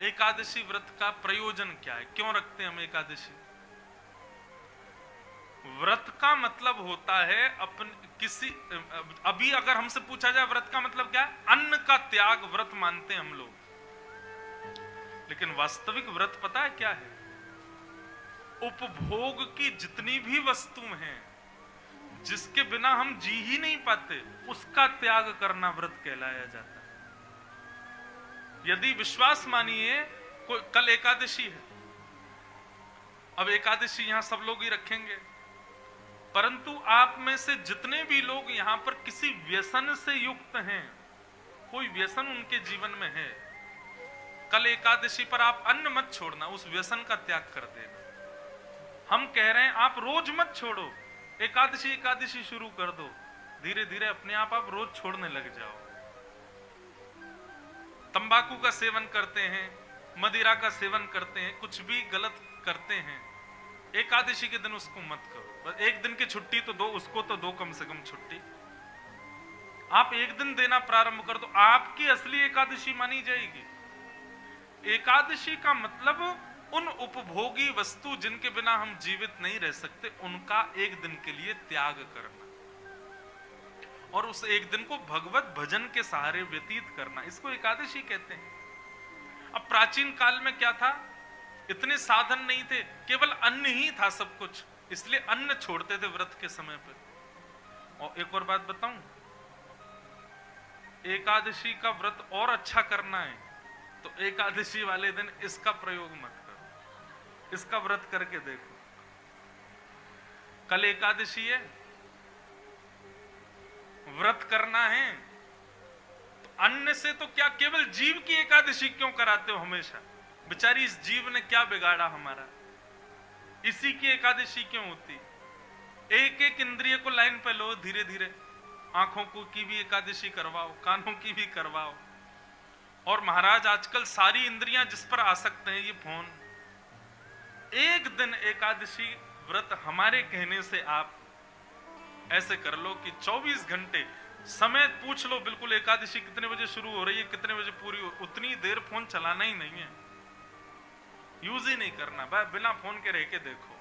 एकादशी व्रत का प्रयोजन क्या है? क्यों रखते हैं हम एकादशी? व्रत का मतलब होता है अपन किसी, अभी अगर हमसे पूछा जाए व्रत का मतलब क्या है, अन्न का त्याग व्रत मानते हैं हम लोग। लेकिन वास्तविक व्रत पता है क्या है? उपभोग की जितनी भी वस्तु हैं जिसके बिना हम जी ही नहीं पाते, उसका त्याग करना व्रत कहलाया जाता है। यदि विश्वास मानिए, कल एकादशी है, अब एकादशी यहां सब लोग ही रखेंगे, परंतु आप में से जितने भी लोग यहां पर किसी व्यसन से युक्त हैं, कोई व्यसन उनके जीवन में है, कल एकादशी पर आप अन्न मत छोड़ना, उस व्यसन का त्याग कर देना। हम कह रहे हैं आप रोज मत छोड़ो, एकादशी एकादशी शुरू कर दो, धीरे धीरे अपने आप रोज छोड़ने लग जाओ। तंबाकू का सेवन करते हैं, मदिरा का सेवन करते हैं, कुछ भी गलत करते हैं, एकादशी के दिन उसको मत करो। बस एक दिन की छुट्टी तो दो, उसको तो दो कम से कम छुट्टी। आप एक दिन देना प्रारंभ कर दो, आपकी असली एकादशी मानी जाएगी। एकादशी का मतलब उन उपभोगी वस्तु जिनके बिना हम जीवित नहीं रह सकते, उनका एक दिन के लिए त्याग करना और उस एक दिन को भगवत भजन के सहारे व्यतीत करना, इसको एकादशी कहते हैं। अब प्राचीन काल में क्या था? इतने साधन नहीं थे, केवल अन्न ही था सब कुछ, इसलिए अन्न छोड़ते थे व्रत के समय पर। और एक और बात बताऊं, एकादशी का व्रत और अच्छा करना है तो एकादशी वाले दिन इसका प्रयोग मत करो, इसका व्रत करके देखो। कल एकादशी है, व्रत करना है तो अन्न से तो क्या, केवल जीव की एकादशी क्यों कराते हो हमेशा? बेचारी इस जीव ने क्या बिगाड़ा हमारा, इसी की एकादशी क्यों होती? एक एक इंद्रिय को लाइन पे लो, धीरे धीरे आंखों को की भी एकादशी करवाओ, कानों की भी करवाओ। और महाराज आजकल सारी इंद्रियां जिस पर आसक्त हैं, ये फोन। एक दिन एकादशी व्रत हमारे कहने से आप ऐसे कर लो कि 24 घंटे समय पूछ लो, बिल्कुल एकादशी कितने बजे शुरू हो रही है, कितने बजे पूरी हो, उतनी देर फोन चलाना ही नहीं है, यूज ही नहीं करना, बिना फोन के रह के देखो।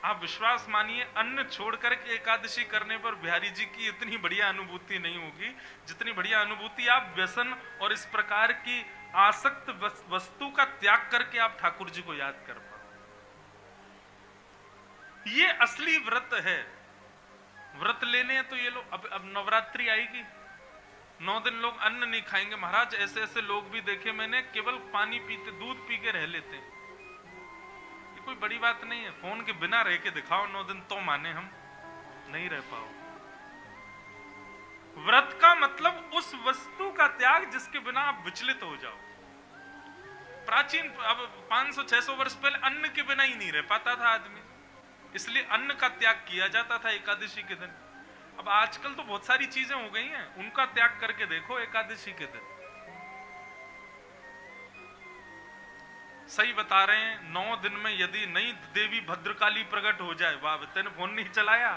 आप विश्वास मानिए, अन्न छोड़ करके एकादशी करने पर बिहारी जी की इतनी बढ़िया अनुभूति नहीं होगी जितनी बढ़िया अनुभूति आप व्यसन और इस प्रकार की आसक्त वस्तु का त्याग करके आप ठाकुर जी को याद कर पाओ। ये असली व्रत है। व्रत लेने हैं तो ये लोग, अब नवरात्रि आएगी, 9 दिन लोग अन्न नहीं खाएंगे। महाराज ऐसे ऐसे लोग भी देखे मैंने, केवल पानी पीते, दूध पी के रह लेते हैं। ये कोई बड़ी बात नहीं है, फोन के बिना रह के दिखाओ 9 दिन तो माने हम, नहीं रह पाओ। व्रत का मतलब उस वस्तु का त्याग जिसके बिना आप विचलित हो जाओ। प्राचीन, अब 500-600 वर्ष पहले अन्न के बिना ही नहीं रह पाता था आदमी, इसलिए अन्न का त्याग किया जाता था एकादशी के दिन। अब आजकल तो बहुत सारी चीजें हो गई हैं, उनका त्याग करके देखो एकादशी के दिन। सही बता रहे हैं, 9 दिन में यदि नई देवी भद्रकाली प्रकट हो जाए, वाह, तेने फोन नहीं चलाया,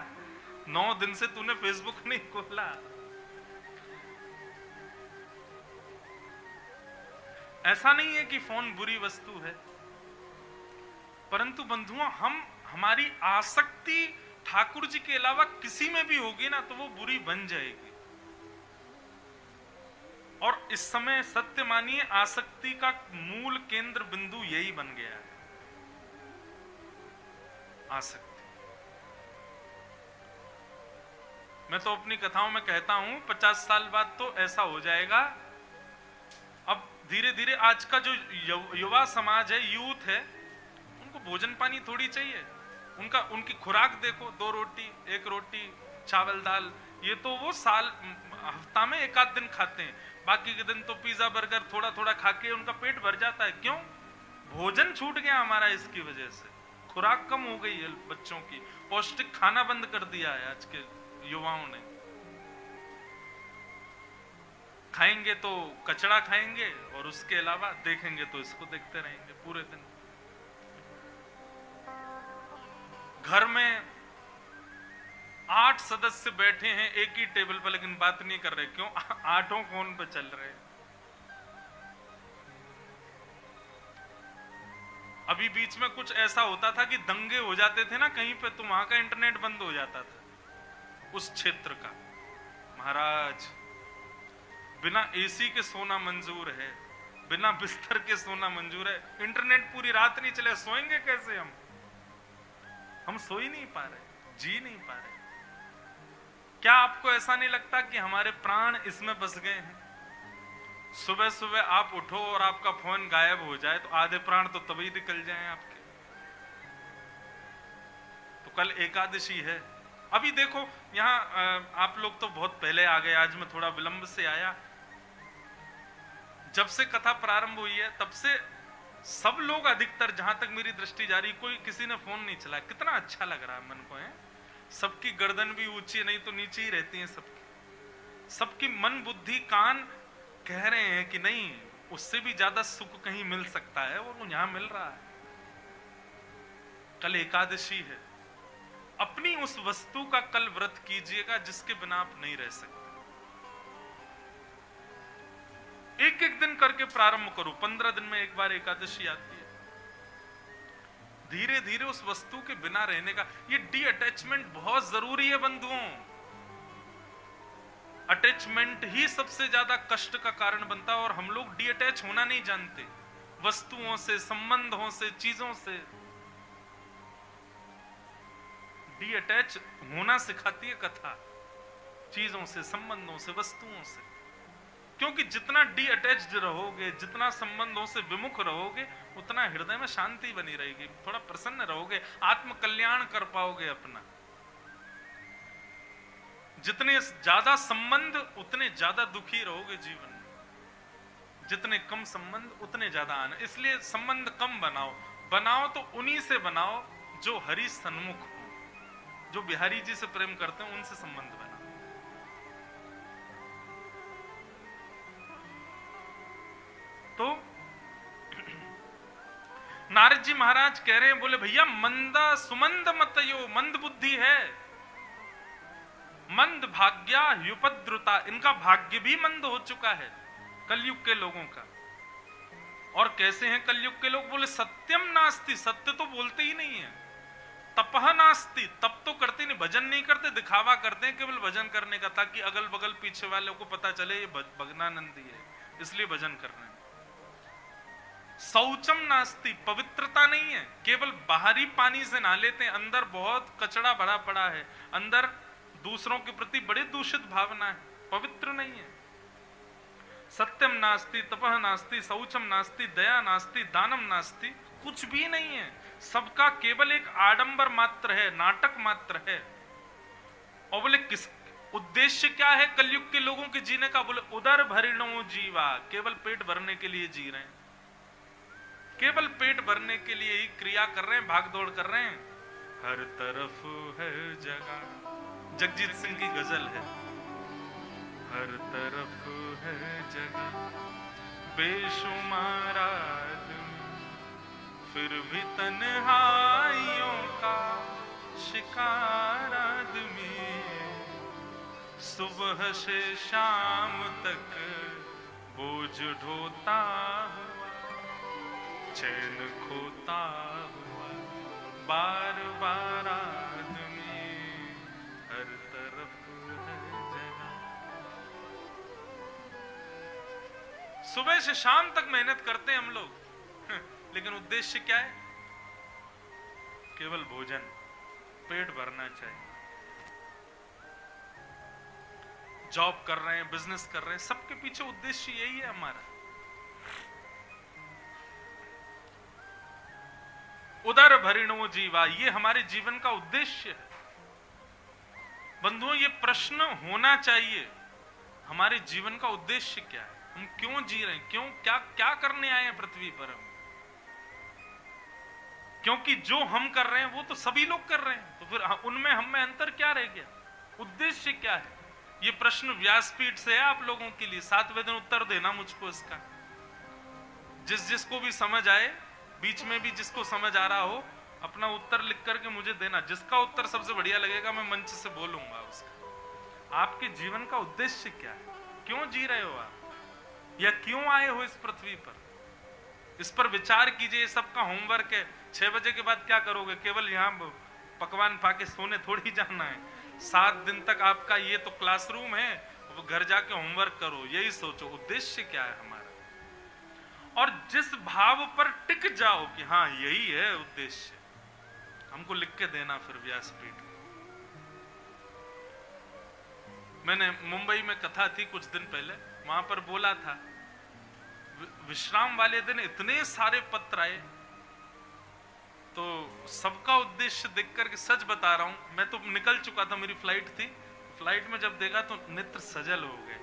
9 दिन से तूने फेसबुक नहीं खोला। ऐसा नहीं है कि फोन बुरी वस्तु है, परंतु बंधुओं, हमारी आसक्ति ठाकुर जी के अलावा किसी में भी होगी ना तो वो बुरी बन जाएगी। और इस समय सत्य मानिए, आसक्ति का मूल केंद्र बिंदु यही बन गया है, आसक्ति। मैं तो अपनी कथाओं में कहता हूं 50 साल बाद तो ऐसा हो जाएगा। अब धीरे धीरे आज का जो युवा समाज है, यूथ है, उनको भोजन पानी थोड़ी चाहिए, उनकी खुराक देखो, 2 रोटी, 1 रोटी, चावल दाल, ये तो वो हफ्ता में 1 आध दिन खाते हैं, बाकी के दिन तो पिज्जा बर्गर थोड़ा थोड़ा खा के उनका पेट भर जाता है। क्यों? भोजन छूट गया हमारा, इसकी वजह से खुराक कम हो गई है बच्चों की, पौष्टिक खाना बंद कर दिया है आज के युवाओं ने। खाएंगे तो कचड़ा खाएंगे और उसके अलावा देखेंगे तो इसको देखते रहेंगे पूरे दिन। घर में 8 सदस्य बैठे हैं एक ही टेबल पर, लेकिन बात नहीं कर रहे। क्यों? 8 फोन पे चल रहे हैं। अभी बीच में कुछ ऐसा होता था कि दंगे हो जाते थे ना कहीं पे, तो वहां का इंटरनेट बंद हो जाता था उस क्षेत्र का। महाराज बिना एसी के सोना मंजूर है, बिना बिस्तर के सोना मंजूर है, इंटरनेट पूरी रात नहीं चले, सोएंगे कैसे हम सो ही नहीं पा रहे, जी नहीं पा रहे। क्या आपको ऐसा नहीं लगता कि हमारे प्राण इसमें बस गए हैं? सुबह सुबह आप उठो और आपका फोन गायब हो जाए तो आधे प्राण तो तभी निकल जाएं आपके। तो कल एकादशी है। अभी देखो यहाँ आप लोग तो बहुत पहले आ गए, आज मैं थोड़ा विलंब से आया। जब से कथा प्रारंभ हुई है तब से सब लोग अधिकतर, जहां तक मेरी दृष्टि जा रही, कोई किसी ने फोन नहीं चलाया। कितना अच्छा लग रहा है मन को, है? सबकी गर्दन भी ऊंची नहीं तो नीचे ही रहती है सबकी मन बुद्धि कान कह रहे हैं कि नहीं, उससे भी ज्यादा सुख कहीं मिल सकता है, वो यहां मिल रहा है। कल एकादशी है, अपनी उस वस्तु का कल व्रत कीजिएगा जिसके बिना आप नहीं रह सकते। एक एक दिन करके प्रारंभ करो, 15 दिन में एक बार एकादशी आती है। धीरे धीरे उस वस्तु के बिना रहने का, ये डी अटैचमेंट बहुत जरूरी है बंधुओं। अटैचमेंट ही सबसे ज्यादा कष्ट का कारण बनता है, और हम लोग डी अटैच होना नहीं जानते, वस्तुओं से, संबंधों से, चीजों से। डी अटैच होना सिखाती है कथा, चीजों से, संबंधों से, वस्तुओं से। क्योंकि जितना डी अटैच्ड रहोगे, जितना संबंधों से विमुख रहोगे, उतना हृदय में शांति बनी रहेगी, थोड़ा प्रसन्न रहोगे, आत्म कल्याण कर पाओगे अपना। जितने ज्यादा संबंध उतने ज्यादा दुखी रहोगे जीवन में, जितने कम संबंध उतने ज्यादा आनंद। इसलिए संबंध कम बनाओ तो उन्हीं से बनाओ जो हरि सन्मुख हो, जो बिहारी जी से प्रेम करते हैं, उनसे संबंध बनाओ। तो नारद जी महाराज कह रहे हैं, बोले भैया मंदा सुमंद मतयो, मंद बुद्धि है, मंद भाग्या युपद्रुता, इनका भाग्य भी मंद हो चुका है कलयुग के लोगों का। और कैसे हैं कलयुग के लोग? बोले सत्यम नास्ति, सत्य तो बोलते ही नहीं है। तपह नास्ति, तप तो करते नहीं, भजन नहीं करते, दिखावा करते हैं केवल भजन करने का, ताकि अगल बगल पीछे वालों को पता चले ये भगनानंदी है, इसलिए भजन कर रहे हैं। शौचम नास्ति, पवित्रता नहीं है, केवल बाहरी पानी से नहा लेते हैं, अंदर बहुत कचड़ा भरा पड़ा है, अंदर दूसरों के प्रति बड़ी दूषित भावना है, पवित्र नहीं है। सत्यम नास्ति, तपह नास्ति, शौचम नास्ति, दया नास्ति, दानम नास्ति, कुछ भी नहीं है। सबका केवल एक आडंबर मात्र है, नाटक मात्र है। और बोले किस उद्देश्य क्या है कलयुग के लोगों के जीने का? बोले उदर भरिणो जीवा, केवल पेट भरने के लिए जी रहे हैं, केवल पेट भरने के लिए ही क्रिया कर रहे हैं, भाग दौड़ कर रहे हैं। हर तरफ है जगह, जगजीत सिंह की गजल है, हर तरफ है जगह बेशुमार आदमी, फिर भी तन्हाइयों का शिकार आदमी, सुबह से शाम तक बोझ ढोता हुआ, चैन खोता हुआ, बार बार आदमी, हर तरफ है जगह। सुबह से शाम तक मेहनत करते हैं हम लोग, लेकिन उद्देश्य क्या है? केवल भोजन, पेट भरना चाहिए। जॉब कर रहे हैं, बिजनेस कर रहे हैं, सबके पीछे उद्देश्य यही है हमारा। उदर भरिणो जीवा, ये हमारे जीवन का उद्देश्य है। बंधुओं, ये प्रश्न होना चाहिए, हमारे जीवन का उद्देश्य क्या है? हम क्यों जी रहे हैं? क्यों, क्या क्या करने आए हैं पृथ्वी पर हम? क्योंकि जो हम कर रहे हैं वो तो सभी लोग कर रहे हैं, तो फिर उनमें हम में अंतर क्या रह गया? उद्देश्य क्या है? ये प्रश्न व्यासपीठ से है आप लोगों के लिए, 7वें दिन उत्तर देना मुझको इसका। जिसको भी समझ आए, बीच में भी जिसको समझ आ रहा हो, अपना उत्तर लिख करके मुझे देना। जिसका उत्तर सबसे बढ़िया लगेगा मैं मंच से बोलूंगा उसका। आपके जीवन का उद्देश्य क्या है? क्यों जी रहे हो आप, या क्यों आए हो इस पृथ्वी पर? इस पर विचार कीजिए। सबका होमवर्क है, 6 बजे के बाद क्या करोगे? केवल यहाँ पकवान खा के सोने थोड़ी जाना है। 7 दिन तक आपका ये तो क्लासरूम है, वो घर जाके होमवर्क करो। यही सोचो उद्देश्य क्या है हमारा, और जिस भाव पर टिक जाओ कि हाँ यही है उद्देश्य, हमको लिख के देना फिर व्यासपीठ। मैंने मुंबई में कथा थी कुछ दिन पहले, वहां पर बोला था विश्राम वाले दिन इतने सारे पत्र आए, तो सबका उद्देश्य देख करके सच बता रहा हूं, मैं तो निकल चुका था, मेरी फ्लाइट थी। फ्लाइट में जब देखा तो नेत्र सजल हो गए।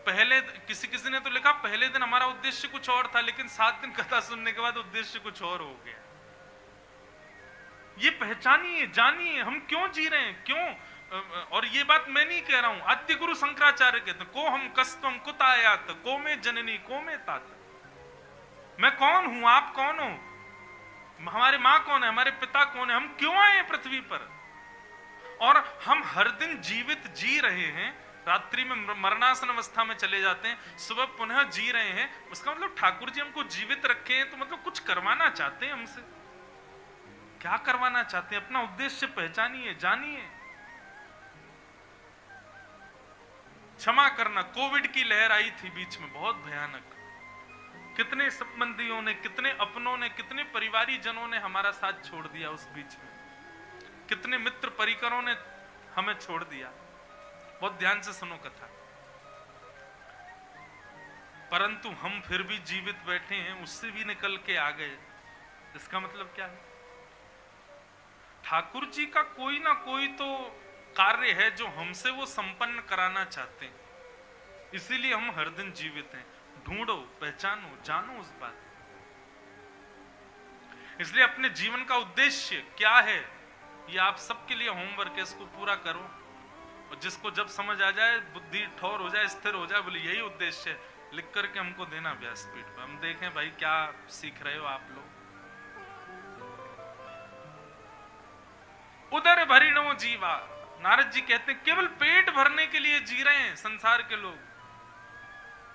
पहले किसी ने तो लिखा पहले दिन हमारा उद्देश्य कुछ और था, लेकिन 7 दिन कथा सुनने के बाद उद्देश्य कुछ और हो गया। ये पहचानिए, जानिए हम क्यों जी रहे हैं, क्यों। और ये बात मैं नहीं कह रहा हूं, आद्य गुरु शंकराचार्य कहते को हम कस्तम कुत आयात को में जननी को में तात। मैं कौन हूं, आप कौन हो, हमारे माँ कौन है, हमारे पिता कौन है, हम क्यों आए पृथ्वी पर। और हम हर दिन जीवित जी रहे हैं, रात्रि में मरणासन अवस्था में चले जाते हैं, सुबह पुनः जी रहे हैं। उसका मतलब ठाकुर जी हमको जीवित रखे हैं, तो मतलब कुछ करवाना चाहते हैं हमसे। क्या करवाना चाहते हैं, अपना उद्देश्य पहचानिए, जानिए। क्षमा करना, कोविड की लहर आई थी बीच में, बहुत भयानक। कितने संबंधियों ने, कितने अपनों ने, कितने परिवारी जनों ने हमारा साथ छोड़ दिया उस बीच में, कितने मित्र परिकरों ने हमें छोड़ दिया। बहुत ध्यान से सुनो कथा। परंतु हम फिर भी जीवित बैठे हैं, उससे भी निकल के आ गए। इसका मतलब क्या है, ठाकुर जी का कोई ना कोई तो कार्य है जो हमसे वो संपन्न कराना चाहते हैं, इसीलिए हम हर दिन जीवित हैं। ढूंढो, पहचानो, जानो उस बात। इसलिए अपने जीवन का उद्देश्य क्या है, ये आप सबके लिए होमवर्क है, इसको पूरा करो। और जिसको जब समझ आ जाए, बुद्धि ठौर हो जाए, स्थिर हो जाए, बोले यही उद्देश्य है, लिख करके हमको देना व्यासपीठ पर, हम देखें भाई क्या सीख रहे हो आप लोग। उदर भरिणो जीवा, नारद जी कहते हैं केवल पेट भरने के लिए जी रहे हैं संसार के लोग।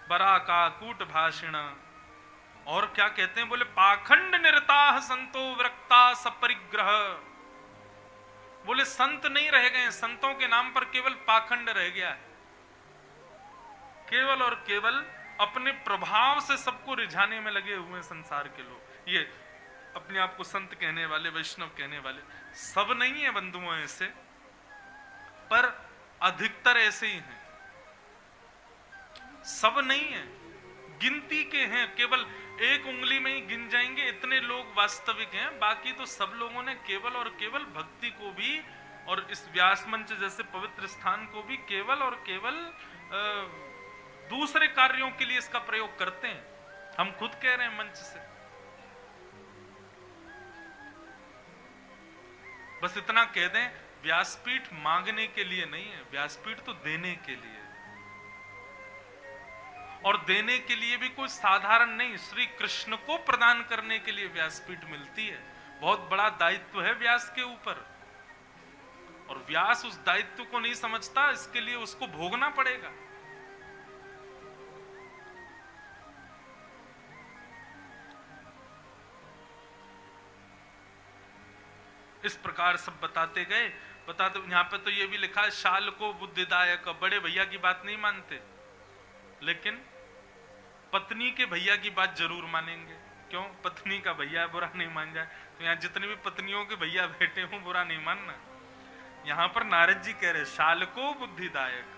बरा का कूट भाषण, और क्या कहते हैं, बोले पाखंड निरताह संतो विरक्ता सपरिग्रह। बोले संत नहीं रह गए, संतों के नाम पर केवल पाखंड रह गया है। केवल और केवल अपने प्रभाव से सबको रिझाने में लगे हुए संसार के लोग। ये अपने आप को संत कहने वाले, वैष्णव कहने वाले, सब नहीं है बंधुओं ऐसे, पर अधिकतर ऐसे ही हैं। सब नहीं है, गिनती के हैं, केवल एक उंगली में ही गिन जाएंगे इतने लोग वास्तविक हैं। बाकी तो सब लोगों ने केवल और केवल भक्ति को भी, और इस व्यास मंच जैसे पवित्र स्थान को भी केवल और केवल दूसरे कार्यों के लिए इसका प्रयोग करते हैं। हम खुद कह रहे हैं मंच से। बस इतना कह दें, व्यासपीठ मांगने के लिए नहीं है, व्यासपीठ तो देने के लिए। और देने के लिए भी कोई साधारण नहीं, श्री कृष्ण को प्रदान करने के लिए व्यासपीठ मिलती है। बहुत बड़ा दायित्व है व्यास के ऊपर, और व्यास उस दायित्व को नहीं समझता, इसके लिए उसको भोगना पड़ेगा। इस प्रकार सब बताते गए, बताते। यहां पे तो ये भी लिखा है, शाल को बुद्धिदायक। बड़े भैया की बात नहीं मानते, लेकिन पत्नी के भैया की बात जरूर मानेंगे। क्यों? पत्नी का भैया बुरा नहीं मान जाए। तो यहाँ जितने भी पत्नियों के भैया बैठे हों, बुरा नहीं मानना। यहाँ पर नारद जी कह रहे शाल को बुद्धिदायक,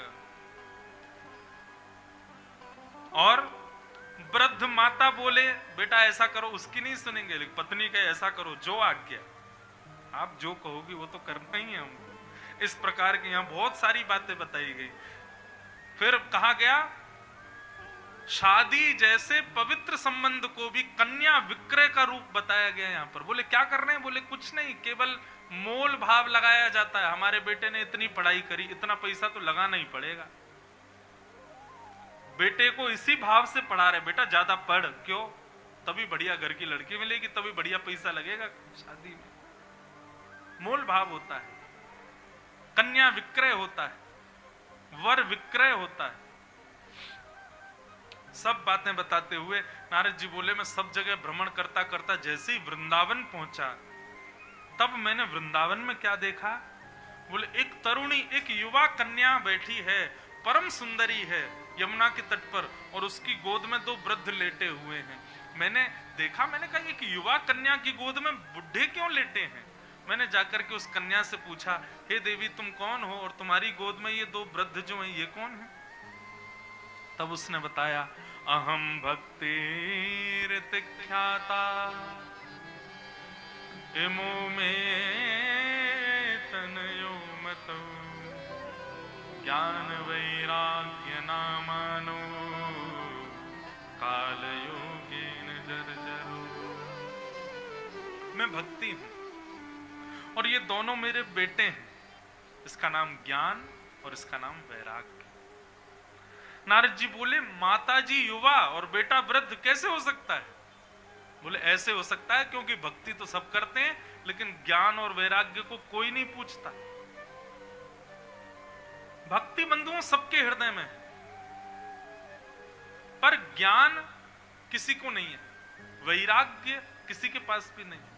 और वृद्ध माता बोले बेटा ऐसा करो, उसकी नहीं सुनेंगे, लेकिन पत्नी का ऐसा करो, जो आज्ञा, आप जो कहोगी वो तो करना ही है हमको। इस प्रकार की यहाँ बहुत सारी बातें बताई गई। फिर कहा गया, शादी जैसे पवित्र संबंध को भी कन्या विक्रय का रूप बताया गया यहाँ पर। बोले क्या कर रहे हैं? बोले कुछ नहीं, केवल मोल भाव लगाया जाता है। हमारे बेटे ने इतनी पढ़ाई करी, इतना पैसा तो लगाना ही पड़ेगा। बेटे को इसी भाव से पढ़ा रहे, बेटा ज्यादा पढ़, क्यों? तभी बढ़िया घर की लड़की मिलेगी, तभी बढ़िया पैसा लगेगा शादी में। मोल भाव होता है, कन्या विक्रय होता है, वर विक्रय होता है। सब बातें बताते हुए नारद जी बोले, मैं सब जगह भ्रमण करता करता जैसे ही वृंदावन पहुंचा, तब मैंने वृंदावन में क्या देखा? बोले, एक तरुणी, एक युवा कन्या बैठी है, परम सुंदरी है, यमुना के तट पर, और उसकी गोद में 2 वृद्ध लेटे हुए हैं। मैंने देखा, मैंने कहा एक युवा कन्या की गोद में बुढ़े क्यों लेटे हैं? मैंने जाकर के उस कन्या से पूछा, हे देवी तुम कौन हो और तुम्हारी गोद में ये 2 वृद्ध जो हैं ये कौन है? तब उसने बताया, अहम भक्ति ख्याता इमो में तनयो मतो ज्ञान वैराग्य नामानो काल योगेन जर्जरो। मैं भक्ति हूं और ये दोनों मेरे बेटे हैं, इसका नाम ज्ञान और इसका नाम वैराग्य। नारद जी बोले, माता जी युवा और बेटा वृद्ध कैसे हो सकता है? बोले, ऐसे हो सकता है क्योंकि भक्ति तो सब करते हैं, लेकिन ज्ञान और वैराग्य को कोई नहीं पूछता। भक्ति बंधुओं सबके हृदय में है, पर ज्ञान किसी को नहीं है, वैराग्य किसी के पास भी नहीं है।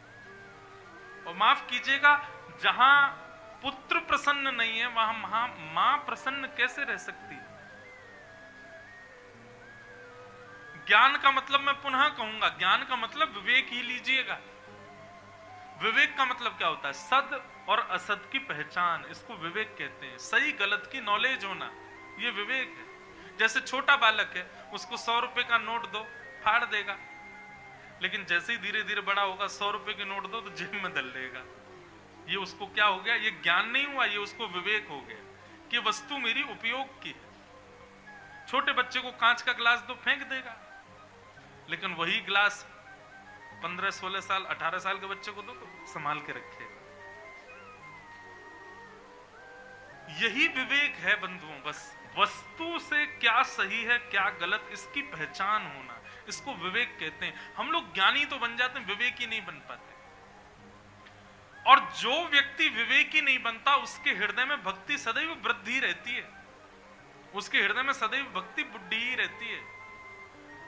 और माफ कीजिएगा, जहां पुत्र प्रसन्न नहीं है वहां मां प्रसन्न कैसे रह सकती है? ज्ञान का मतलब मैं पुनः कहूंगा, ज्ञान का मतलब विवेक ही लीजिएगा। विवेक का मतलब क्या होता है? सद और असद की पहचान, इसको विवेक कहते हैं। सही गलत की नॉलेज होना, ये विवेक है। जैसे छोटा बालक है, उसको 100 रुपए का नोट दो, फाड़ देगा, लेकिन जैसे ही धीरे धीरे बड़ा होगा 100 रुपए के नोट दो तो जेब में डाल लेगा। ये उसको क्या हो गया? ये ज्ञान नहीं हुआ, ये उसको विवेक हो गया कि वस्तु मेरी उपयोग की है। छोटे बच्चे को कांच का गिलास दो, फेंक देगा, लेकिन वही गिलास 15, 16 साल, 18 साल के बच्चे को दो तो संभाल के रखेगा। यही विवेक है बंधुओं। बस वस्तु से क्या सही है क्या गलत, इसकी पहचान होना, इसको विवेक कहते हैं। हम लोग ज्ञानी तो बन जाते हैं, विवेकी नहीं बन पाते। और जो व्यक्ति विवेकी नहीं बनता, उसके हृदय में भक्ति सदैव वृद्धि रहती है, उसके हृदय में सदैव भक्ति बुद्धि ही रहती है।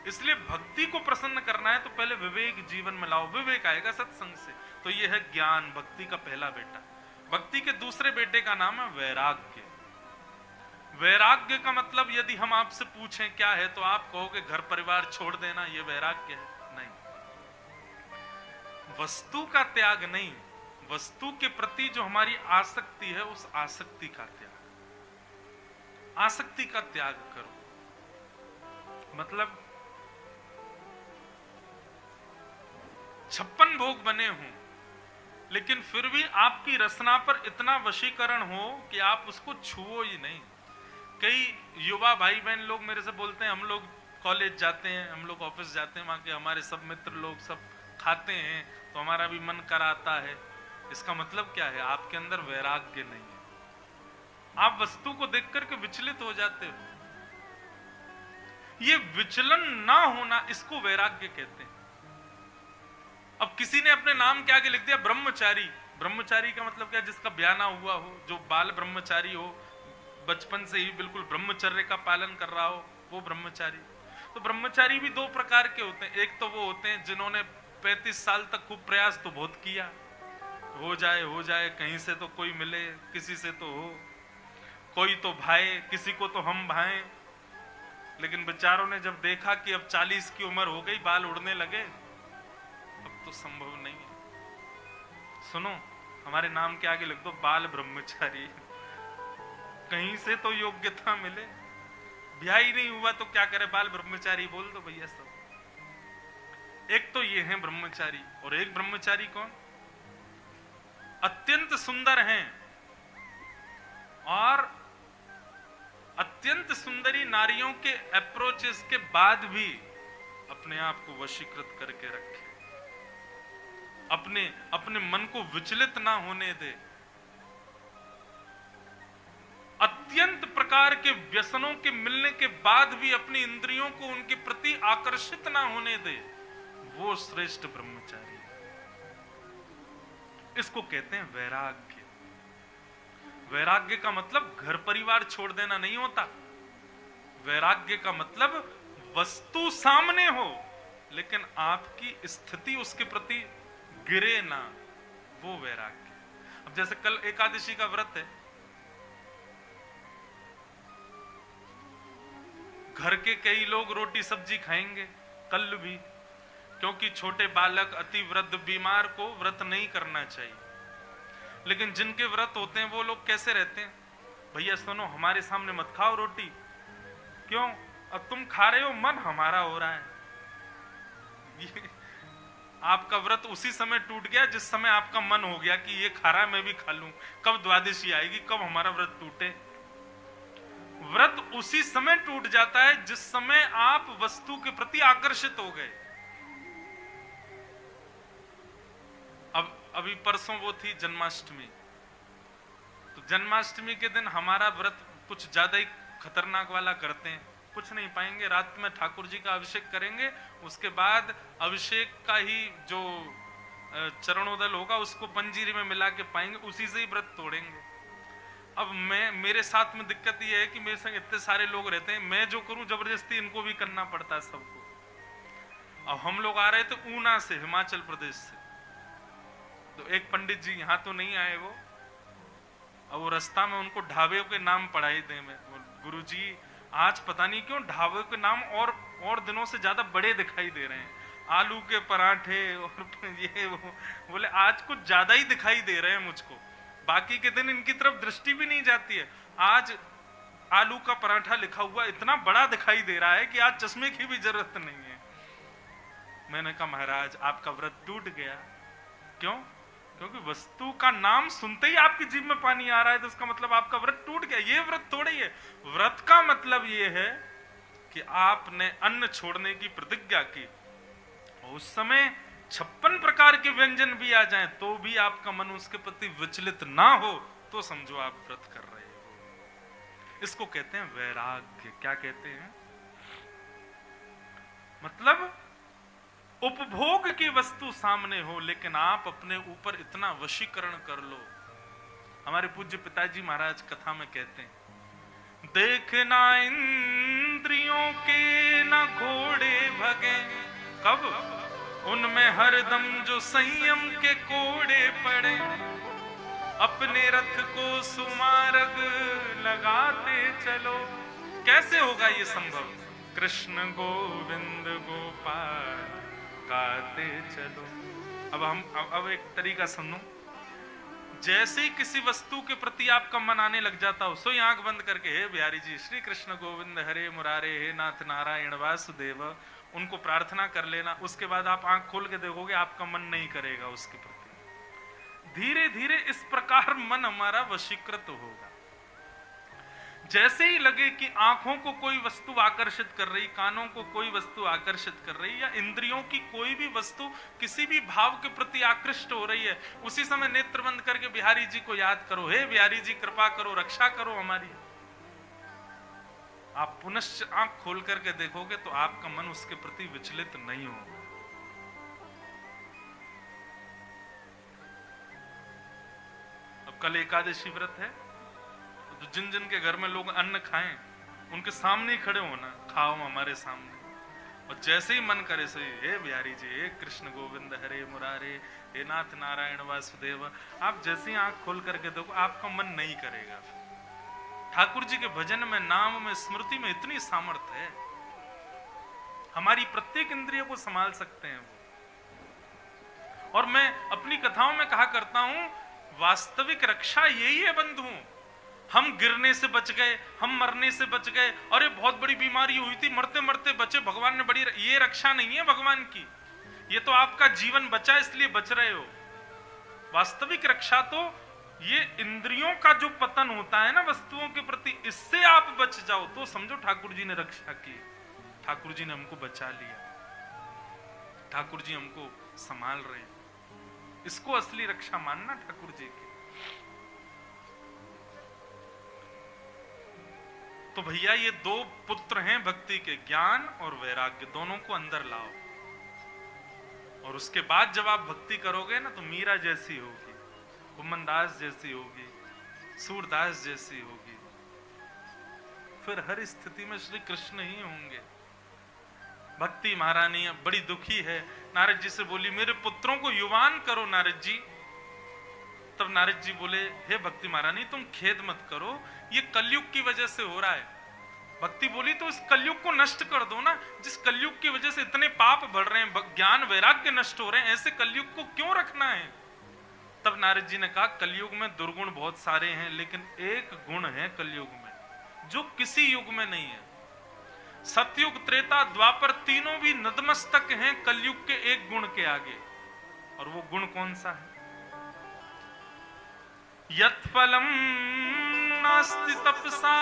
इसलिए भक्ति को प्रसन्न करना है तो पहले विवेक जीवन में लाओ, विवेक आएगा सत्संग से। तो यह है ज्ञान, भक्ति का पहला बेटा। भक्ति के दूसरे बेटे का नाम है वैराग्य। वैराग्य का मतलब यदि हम आपसे पूछें क्या है, तो आप कहोगे घर परिवार छोड़ देना, ये वैराग्य है? नहीं, वस्तु का त्याग नहीं, वस्तु के प्रति जो हमारी आसक्ति है उस आसक्ति का त्याग। आसक्ति का त्याग करो, मतलब 56 भोग बने हों, लेकिन फिर भी आपकी रसना पर इतना वशीकरण हो कि आप उसको छुओ ही नहीं। कई युवा भाई बहन लोग मेरे से बोलते हैं, हम लोग कॉलेज जाते हैं, हम लोग ऑफिस जाते हैं, वहां के हमारे सब मित्र लोग सब खाते हैं तो हमारा भी मन कराता है। इसका मतलब क्या है? आपके अंदर वैराग्य नहीं है, आप वस्तु को देख करके विचलित हो जाते हो। ये विचलन ना होना, इसको वैराग्य कहते हैं। अब किसी ने अपने नाम के आगे लिख दिया ब्रह्मचारी। ब्रह्मचारी का मतलब क्या? जिसका ब्याह ना हुआ हो, जो बाल ब्रह्मचारी हो, बचपन से ही बिल्कुल ब्रह्मचर्य का पालन कर रहा हो, वो ब्रह्मचारी। तो ब्रह्मचारी भी 2 प्रकार के होते हैं। एक तो वो होते हैं जिन्होंने 35 साल तक खूब प्रयास तो बहुत किया, हो जाए कहीं से तो कोई मिले, किसी से तो हो, कोई तो भाए, किसी को तो हम भाएं। लेकिन बेचारों ने जब देखा कि अब 40 की उम्र हो गई, बाल उड़ने लगे, अब तो संभव नहीं है। सुनो, हमारे नाम के आगे लिख दो बाल ब्रह्मचारी, कहीं से तो योग्यता मिले। ब्याह ही नहीं हुआ तो क्या करे, बाल ब्रह्मचारी बोल दो भैया सब। एक तो ये है ब्रह्मचारी, और एक ब्रह्मचारी कौन? अत्यंत सुंदर हैं और अत्यंत सुंदरी नारियों के अप्रोचेस के बाद भी अपने आप को वशीकृत करके रखे, अपने मन को विचलित ना होने दे, अत्यंत प्रकार के व्यसनों के मिलने के बाद भी अपनी इंद्रियों को उनके प्रति आकर्षित ना होने दे, वो श्रेष्ठ ब्रह्मचारी है। इसको कहते हैं वैराग्य। वैराग्य का मतलब घर परिवार छोड़ देना नहीं होता। वैराग्य का मतलब वस्तु सामने हो लेकिन आपकी स्थिति उसके प्रति गिरे ना, वो वैराग्य। अब जैसे कल एकादशी का व्रत है, घर के कई लोग रोटी सब्जी खाएंगे कल भी, क्योंकि छोटे बालक, अति वृद्ध, बीमार को व्रत नहीं करना चाहिए। लेकिन जिनके व्रत होते हैं वो लोग कैसे रहते हैं, भैया सुनो हमारे सामने मत खाओ रोटी, क्यों, अब तुम खा रहे हो, मन हमारा हो रहा है। आपका व्रत उसी समय टूट गया जिस समय आपका मन हो गया कि ये खा रहा है मैं भी खा लूं, कब द्वादशी आएगी, कब हमारा व्रत टूटे। व्रत उसी समय टूट जाता है जिस समय आप वस्तु के प्रति आकर्षित हो गए। अब अभी परसों वो थी जन्माष्टमी, तो जन्माष्टमी के दिन हमारा व्रत कुछ ज्यादा ही खतरनाक वाला करते हैं, कुछ नहीं पाएंगे, रात में ठाकुर जी का अभिषेक करेंगे, उसके बाद अभिषेक का ही जो चरणोदल होगा उसको पंजीरी में मिला के पाएंगे, उसी से ही व्रत तोड़ेंगे। अब मेरे साथ में दिक्कत ये है कि मेरे संग इतने सारे लोग रहते हैं, मैं जो करूं जबरदस्ती इनको भी करना पड़ता है सबको। अब हम लोग आ रहे थे ऊना से, हिमाचल प्रदेश से, तो एक पंडित जी यहाँ तो नहीं आए वो, अब वो रास्ता में उनको ढाबे के नाम पढ़ाई दे में, गुरु जी आज पता नहीं क्यों ढाबे के नाम और दिनों से ज्यादा बड़े दिखाई दे रहे हैं, आलू के पराठे और ये वो, बोले आज कुछ ज्यादा ही दिखाई दे रहे हैं मुझको, बाकी के दिन इनकी तरफ दृष्टि भी नहीं जाती है, आज आलू का पराठा लिखा हुआ इतना बड़ा दिखाई दे रहा है कि आज चश्मे की भी जरूरत नहीं है। मैंने कहा महाराज आपका व्रत टूट गया, क्यों, क्योंकि वस्तु का नाम सुनते ही आपकी जीभ में पानी आ रहा है, तो उसका मतलब आपका व्रत टूट गया। ये व्रत थोड़ा ही है, व्रत का मतलब ये है कि आपने अन्न छोड़ने की प्रतिज्ञा की, उस समय 56 प्रकार के व्यंजन भी आ जाएं तो भी आपका मन उसके प्रति विचलित ना हो, तो समझो आप व्रत कर रहे हो। इसको कहते हैं वैराग्य। क्या कहते हैं, मतलब उपभोग की वस्तु सामने हो लेकिन आप अपने ऊपर इतना वशीकरण कर लो। हमारे पूज्य पिताजी महाराज कथा में कहते हैं, देखना इंद्रियों के न घोड़े भगे, कब, उनमें हरदम जो संयम के कोड़े पड़े, अपने रथ को सुमार्ग लगाते चलो। कैसे होगा ये संभव, कृष्ण गोविंद गोपाल गाते चलो। अब एक तरीका सुनो, जैसे ही किसी वस्तु के प्रति आपका मन आने लग जाता हो, सोई आंख बंद करके हे बिहारी जी श्री कृष्ण गोविंद हरे मुरारे हे नाथ नारायण वासुदेव, उनको प्रार्थना कर लेना। उसके बाद आप आंख खोल के देखोगे आपका मन नहीं करेगा उसके प्रति। धीरे धीरे इस प्रकार मन हमारा वशीकृत होगा। जैसे ही लगे कि आंखों को कोई वस्तु आकर्षित कर रही, कानों को कोई वस्तु आकर्षित कर रही, या इंद्रियों की कोई भी वस्तु किसी भी भाव के प्रति आकृष्ट हो रही है, उसी समय नेत्र बंद करके बिहारी जी को याद करो, हे बिहारी जी कृपा करो, रक्षा करो हमारी। आप पुनश्च आंख खोल करके देखोगे तो आपका मन उसके प्रति विचलित नहीं होगा। अब कल एकादशी व्रत है, तो जिन जिन के घर में लोग अन्न खाएं उनके सामने ही खड़े होना, खाओ हमारे सामने, और जैसे ही मन करे सही हे बिहारी जी हे कृष्ण गोविंद हरे मुरारे हे नाथ नारायण वासुदेव, आप जैसे ही आंख खोल करके देखो आपका मन नहीं करेगा। ठाकुर जी के भजन में, नाम में, स्मृति में इतनी सामर्थ्य है, हमारी प्रत्येक इंद्रिय को संभाल सकते हैं वो। और मैं अपनी कथाओं में कहा करता हूं, वास्तविक रक्षा यही है बंधु। हम गिरने से बच गए, हम मरने से बच गए, अरे बहुत बड़ी बीमारी हुई थी मरते मरते बचे, भगवान ने बड़ी, ये रक्षा नहीं है भगवान की, ये तो आपका जीवन बचा इसलिए बच रहे हो। वास्तविक रक्षा तो ये इंद्रियों का जो पतन होता है ना वस्तुओं के प्रति, इससे आप बच जाओ तो समझो ठाकुर जी ने रक्षा की, ठाकुर जी ने हमको बचा लिया, ठाकुर जी हमको संभाल रहे हैं। इसको असली रक्षा मानना ठाकुर जी की। तो भैया ये दो पुत्र हैं भक्ति के, ज्ञान और वैराग्य, दोनों को अंदर लाओ, और उसके बाद जब आप भक्ति करोगे ना तो मीरा जैसी होगी, कुमनदास जैसी होगी, सूरदास जैसी होगी, फिर हर स्थिति में श्री कृष्ण ही होंगे। भक्ति महारानी बड़ी दुखी है, नारद जी से बोली मेरे पुत्रों को युवान करो नारद जी। तब नारद जी बोले हे भक्ति महारानी तुम खेद मत करो, ये कलयुग की वजह से हो रहा है। भक्ति बोली तो इस कलयुग को नष्ट कर दो ना, जिस कलयुग की वजह से इतने पाप बढ़ रहे हैं, ज्ञान वैराग्य नष्ट हो रहे हैं, ऐसे कलयुग को क्यों रखना है। तब नारद जी ने कहा कलयुग में दुर्गुण बहुत सारे हैं, लेकिन एक गुण है कलयुग में जो किसी युग में नहीं है। सतयुग त्रेता द्वापर तीनों भी नतमस्तक हैं कलयुग के एक गुण के आगे, और वो गुण कौन सा है? यत्फलम नास्ति तपसा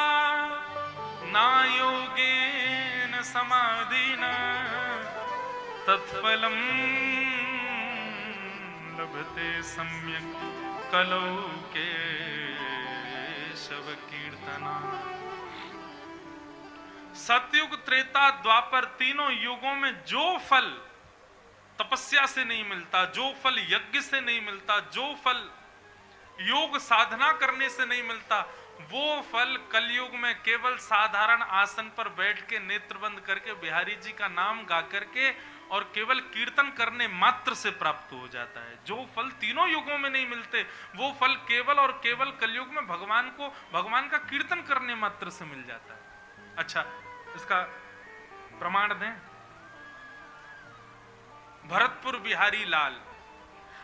ना योगेन समाधिना तत्फलम लभते सम्यक कलौ केशव कीर्तना। सतयुग त्रेता द्वापर तीनों युगों में जो फल तपस्या से नहीं मिलता, जो फल यज्ञ से नहीं मिलता, जो फल योग साधना करने से नहीं मिलता, वो फल कलयुग में केवल साधारण आसन पर बैठ के नेत्र बंद करके बिहारी जी का नाम गा करके और केवल कीर्तन करने मात्र से प्राप्त हो जाता है। जो फल तीनों युगों में नहीं मिलते, वो फल केवल और केवल कलयुग में भगवान का कीर्तन करने मात्र से मिल जाता है। अच्छा, इसका प्रमाण दें। भरतपुर बिहारी लाल,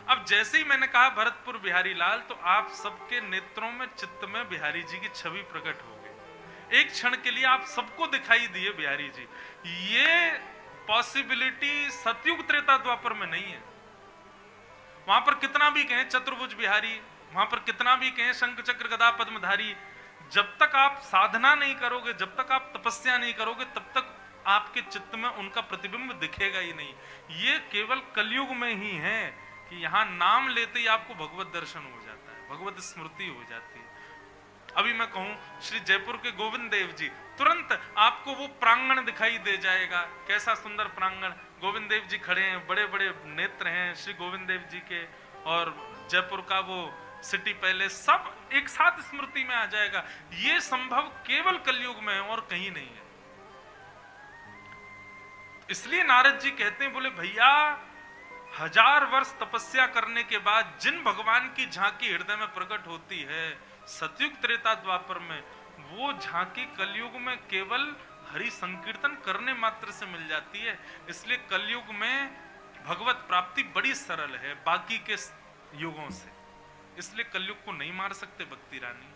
अब जैसे ही मैंने कहा भरतपुर बिहारी लाल, तो आप सबके नेत्रों में चित्त में बिहारी जी की छवि प्रकट हो गई। एक क्षण के लिए आप सबको दिखाई दिए बिहारी जी। ये पॉसिबिलिटी सतयुग त्रेता द्वापर में नहीं है। वहां पर कितना भी कहें चतुर्भुज बिहारी, वहां पर कितना भी कहें शंख चक्र गदा पद्मधारी, जब तक आप साधना नहीं करोगे, जब तक आप तपस्या नहीं करोगे, तब तक आपके चित्त में उनका प्रतिबिंब दिखेगा ही नहीं। ये केवल कलयुग में ही है कि यहां नाम लेते ही आपको भगवत दर्शन हो जाता है, भगवत स्मृति हो जाती है। अभी मैं कहूं श्री जयपुर के गोविंद देव जी, तुरंत आपको वो प्रांगण दिखाई दे जाएगा। कैसा सुंदर प्रांगण, गोविंद देव जी खड़े हैं, बड़े बड़े नेत्र हैं श्री गोविंद देव जी के, और जयपुर का वो सिटी पैलेस सब एक साथ स्मृति में आ जाएगा। ये संभव केवल कलयुग में है और कहीं नहीं है। इसलिए नारद जी कहते हैं, बोले भैया 1000 वर्ष तपस्या करने के बाद जिन भगवान की झांकी हृदय में प्रकट होती है सतयुग त्रेता द्वापर में, वो झांकी कलयुग में केवल हरि संकीर्तन करने मात्र से मिल जाती है। इसलिए कलयुग में भगवत प्राप्ति बड़ी सरल है बाकी के युगों से। इसलिए कलयुग को नहीं मार सकते भक्ति रानी।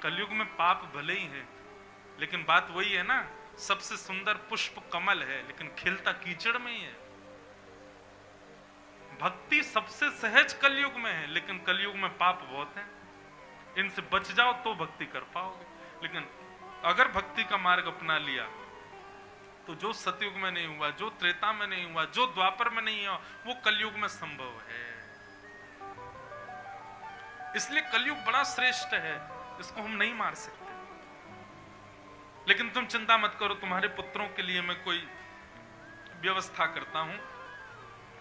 कलयुग में पाप भले ही है, लेकिन बात वही है ना, सबसे सुंदर पुष्प कमल है लेकिन खिलता कीचड़ में ही है। भक्ति सबसे सहज कलयुग में है, लेकिन कलयुग में पाप बहुत हैं। इनसे बच जाओ तो भक्ति कर पाओगे। लेकिन अगर भक्ति का मार्ग अपना लिया तो जो सतयुग में नहीं हुआ, जो त्रेता में नहीं हुआ, जो द्वापर में नहीं हुआ, वो कलयुग में संभव है। इसलिए कलयुग बड़ा श्रेष्ठ है, इसको हम नहीं मार सकते। लेकिन तुम चिंता मत करो, तुम्हारे पुत्रों के लिए मैं कोई व्यवस्था करता हूं।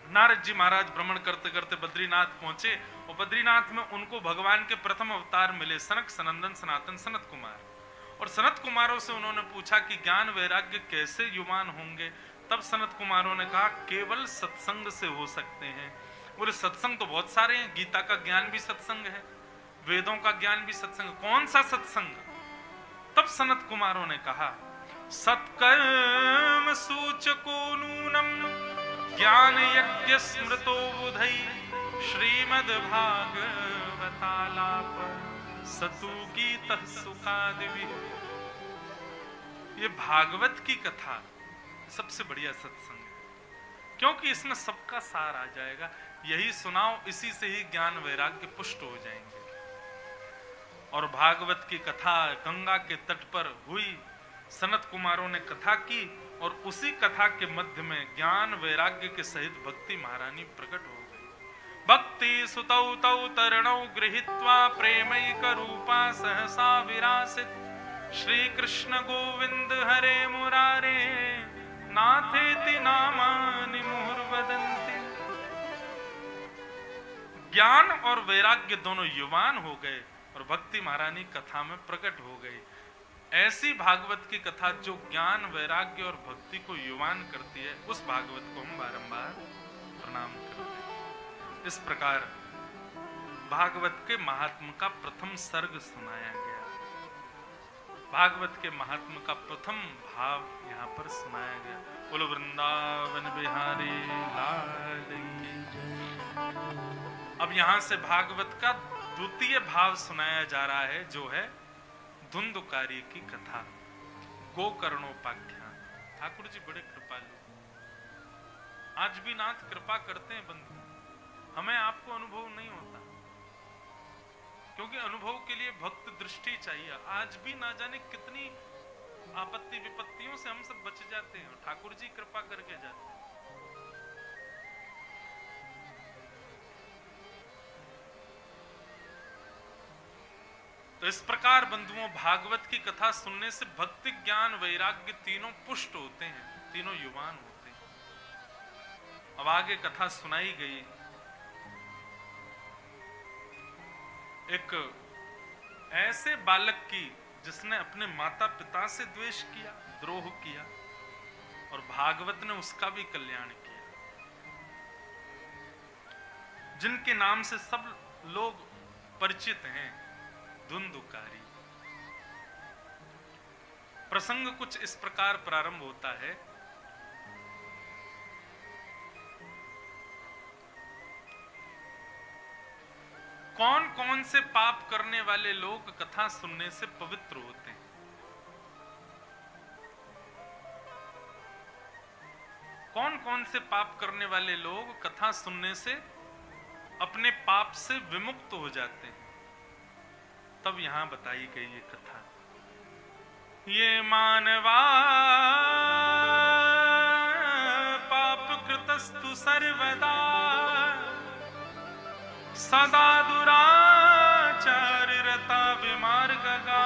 नारद जी महाराज भ्रमण करते करते बद्रीनाथ पहुंचे और बद्रीनाथ में उनको भगवान के प्रथम अवतार मिले, सनक सनंदन सनातन सनत कुमार। और सनत कुमारों से उन्होंने पूछा कि ज्ञान वैराग्य कैसे युवान होंगे। तब सनत कुमारों ने कहा केवल सत्संग से हो सकते हैं। बोले सत्संग तो बहुत सारे हैं, गीता का ज्ञान भी सत्संग है, वेदों का ज्ञान भी सत्संग, कौन सा सत्संग? तब सनत कुमारों ने कहा सत्कर्म सूचको नूनम ज्ञान यज्ञ स्मृतो बुधई श्रीमद् भागवतालाप सतु गीत सुखादिवि। ये भागवत की कथा सबसे बढ़िया सत्संग है, क्योंकि इसमें सबका सार आ जाएगा। यही सुनाओ, इसी से ही ज्ञान वैराग्य पुष्ट हो जाएंगे। और भागवत की कथा गंगा के तट पर हुई, सनत कुमारों ने कथा की और उसी कथा के मध्य में ज्ञान वैराग्य के सहित भक्ति महारानी प्रकट हो गई। भक्ति सुतौ तौ तरणौ गृहीत्वा प्रेमैक रूपा सहसा विरासित श्री कृष्ण गोविंद हरे मुरारे नाथेति नामानि मुहुर्वदन्ति। ज्ञान और वैराग्य दोनों युवान हो गए और भक्ति महारानी कथा में प्रकट हो गई। ऐसी भागवत की कथा जो ज्ञान, वैराग्य और भक्ति को युवान करती है, उस भागवत को हम बारंबार प्रणाम करते हैं। इस प्रकार भागवत के महात्म का प्रथम सर्ग सुनाया गया। भागवत के महात्म का प्रथम भाव यहाँ पर सुनाया गया। बोलो वृंदावन बिहारी लाल की जय। अब यहाँ से भागवत का द्वितीय भाव सुनाया जा रहा है, जो है धुंधुकारी की कथा, गोकर्णोपाख्यान। ठाकुर जी बड़े कृपालु, आज भी नाथ कृपा करते हैं बंधु, हमें आपको अनुभव नहीं होता, क्योंकि अनुभव के लिए भक्त दृष्टि चाहिए। आज भी ना जाने कितनी आपत्ति विपत्तियों से हम सब बच जाते हैं, ठाकुर जी कृपा करके जाते हैं। तो इस प्रकार बंधुओं, भागवत की कथा सुनने से भक्ति, ज्ञान, वैराग्य तीनों पुष्ट होते हैं, तीनों युवान होते हैं। अब आगे कथा सुनाई गई। एक ऐसे बालक की जिसने अपने माता पिता से द्वेष किया, द्रोह किया, और भागवत ने उसका भी कल्याण किया, जिनके नाम से सब लोग परिचित हैं, धुंधुकारी। प्रसंग कुछ इस प्रकार प्रारंभ होता है। कौन कौन से पाप करने वाले लोग कथा सुनने से पवित्र होते हैं? कौन कौन से पाप करने वाले लोग कथा सुनने से अपने पाप से विमुक्त हो जाते हैं? तब यहां बताई गई ये कथा। ये मानवा पाप कृतस्तु सर्वदा सदा दुराचार रता विमार्गगा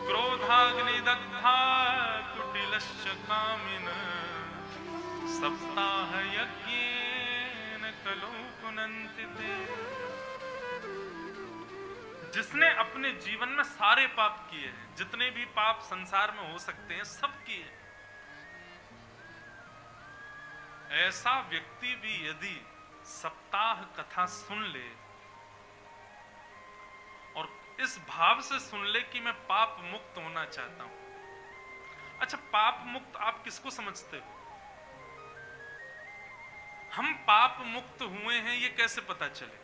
क्रोधाग्निदग्धा कुटिलश्च कामिन सप्ताह यज्ञेन कलो पुनन्ति ते। जिसने अपने जीवन में सारे पाप किए हैं, जितने भी पाप संसार में हो सकते हैं, सब किए, ऐसा व्यक्ति भी यदि सप्ताह कथा सुन ले और इस भाव से सुन ले कि मैं पाप मुक्त होना चाहता हूं। अच्छा, पाप मुक्त आप किसको समझते हो? हम पाप मुक्त हुए हैं ये कैसे पता चले?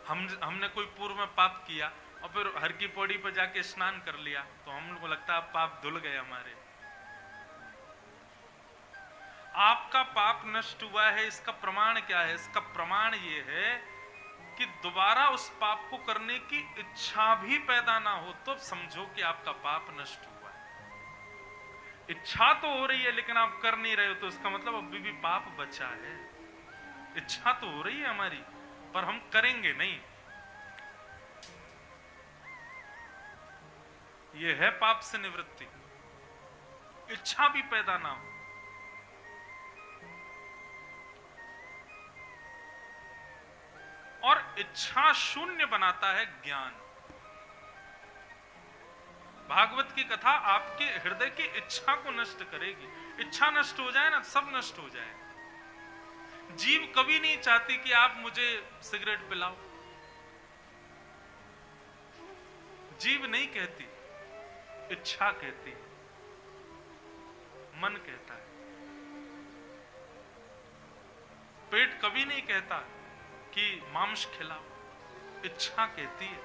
हमने कोई पूर्व में पाप किया और फिर हर की पौड़ी पर जाके स्नान कर लिया तो हमको लगता है पाप धुल गए हमारे। आपका पाप नष्ट हुआ है, इसका प्रमाण क्या है? इसका प्रमाण ये है कि दोबारा उस पाप को करने की इच्छा भी पैदा ना हो, तो समझो कि आपका पाप नष्ट हुआ है। इच्छा तो हो रही है लेकिन आप कर नहीं रहे हो, तो इसका मतलब अभी भी पाप बचा है। इच्छा तो हो रही है हमारी, पर हम करेंगे नहीं। यह है पाप से निवृत्ति, इच्छा भी पैदा ना हो। और इच्छा शून्य बनाता है ज्ञान। भागवत की कथा आपके हृदय की इच्छा को नष्ट करेगी। इच्छा नष्ट हो जाए ना, सब नष्ट हो जाए। जीव कभी नहीं चाहती कि आप मुझे सिगरेट पिलाओ, जीव नहीं कहती, इच्छा कहती है, मन कहता है। पेट कभी नहीं कहता कि मांस खिलाओ, इच्छा कहती है।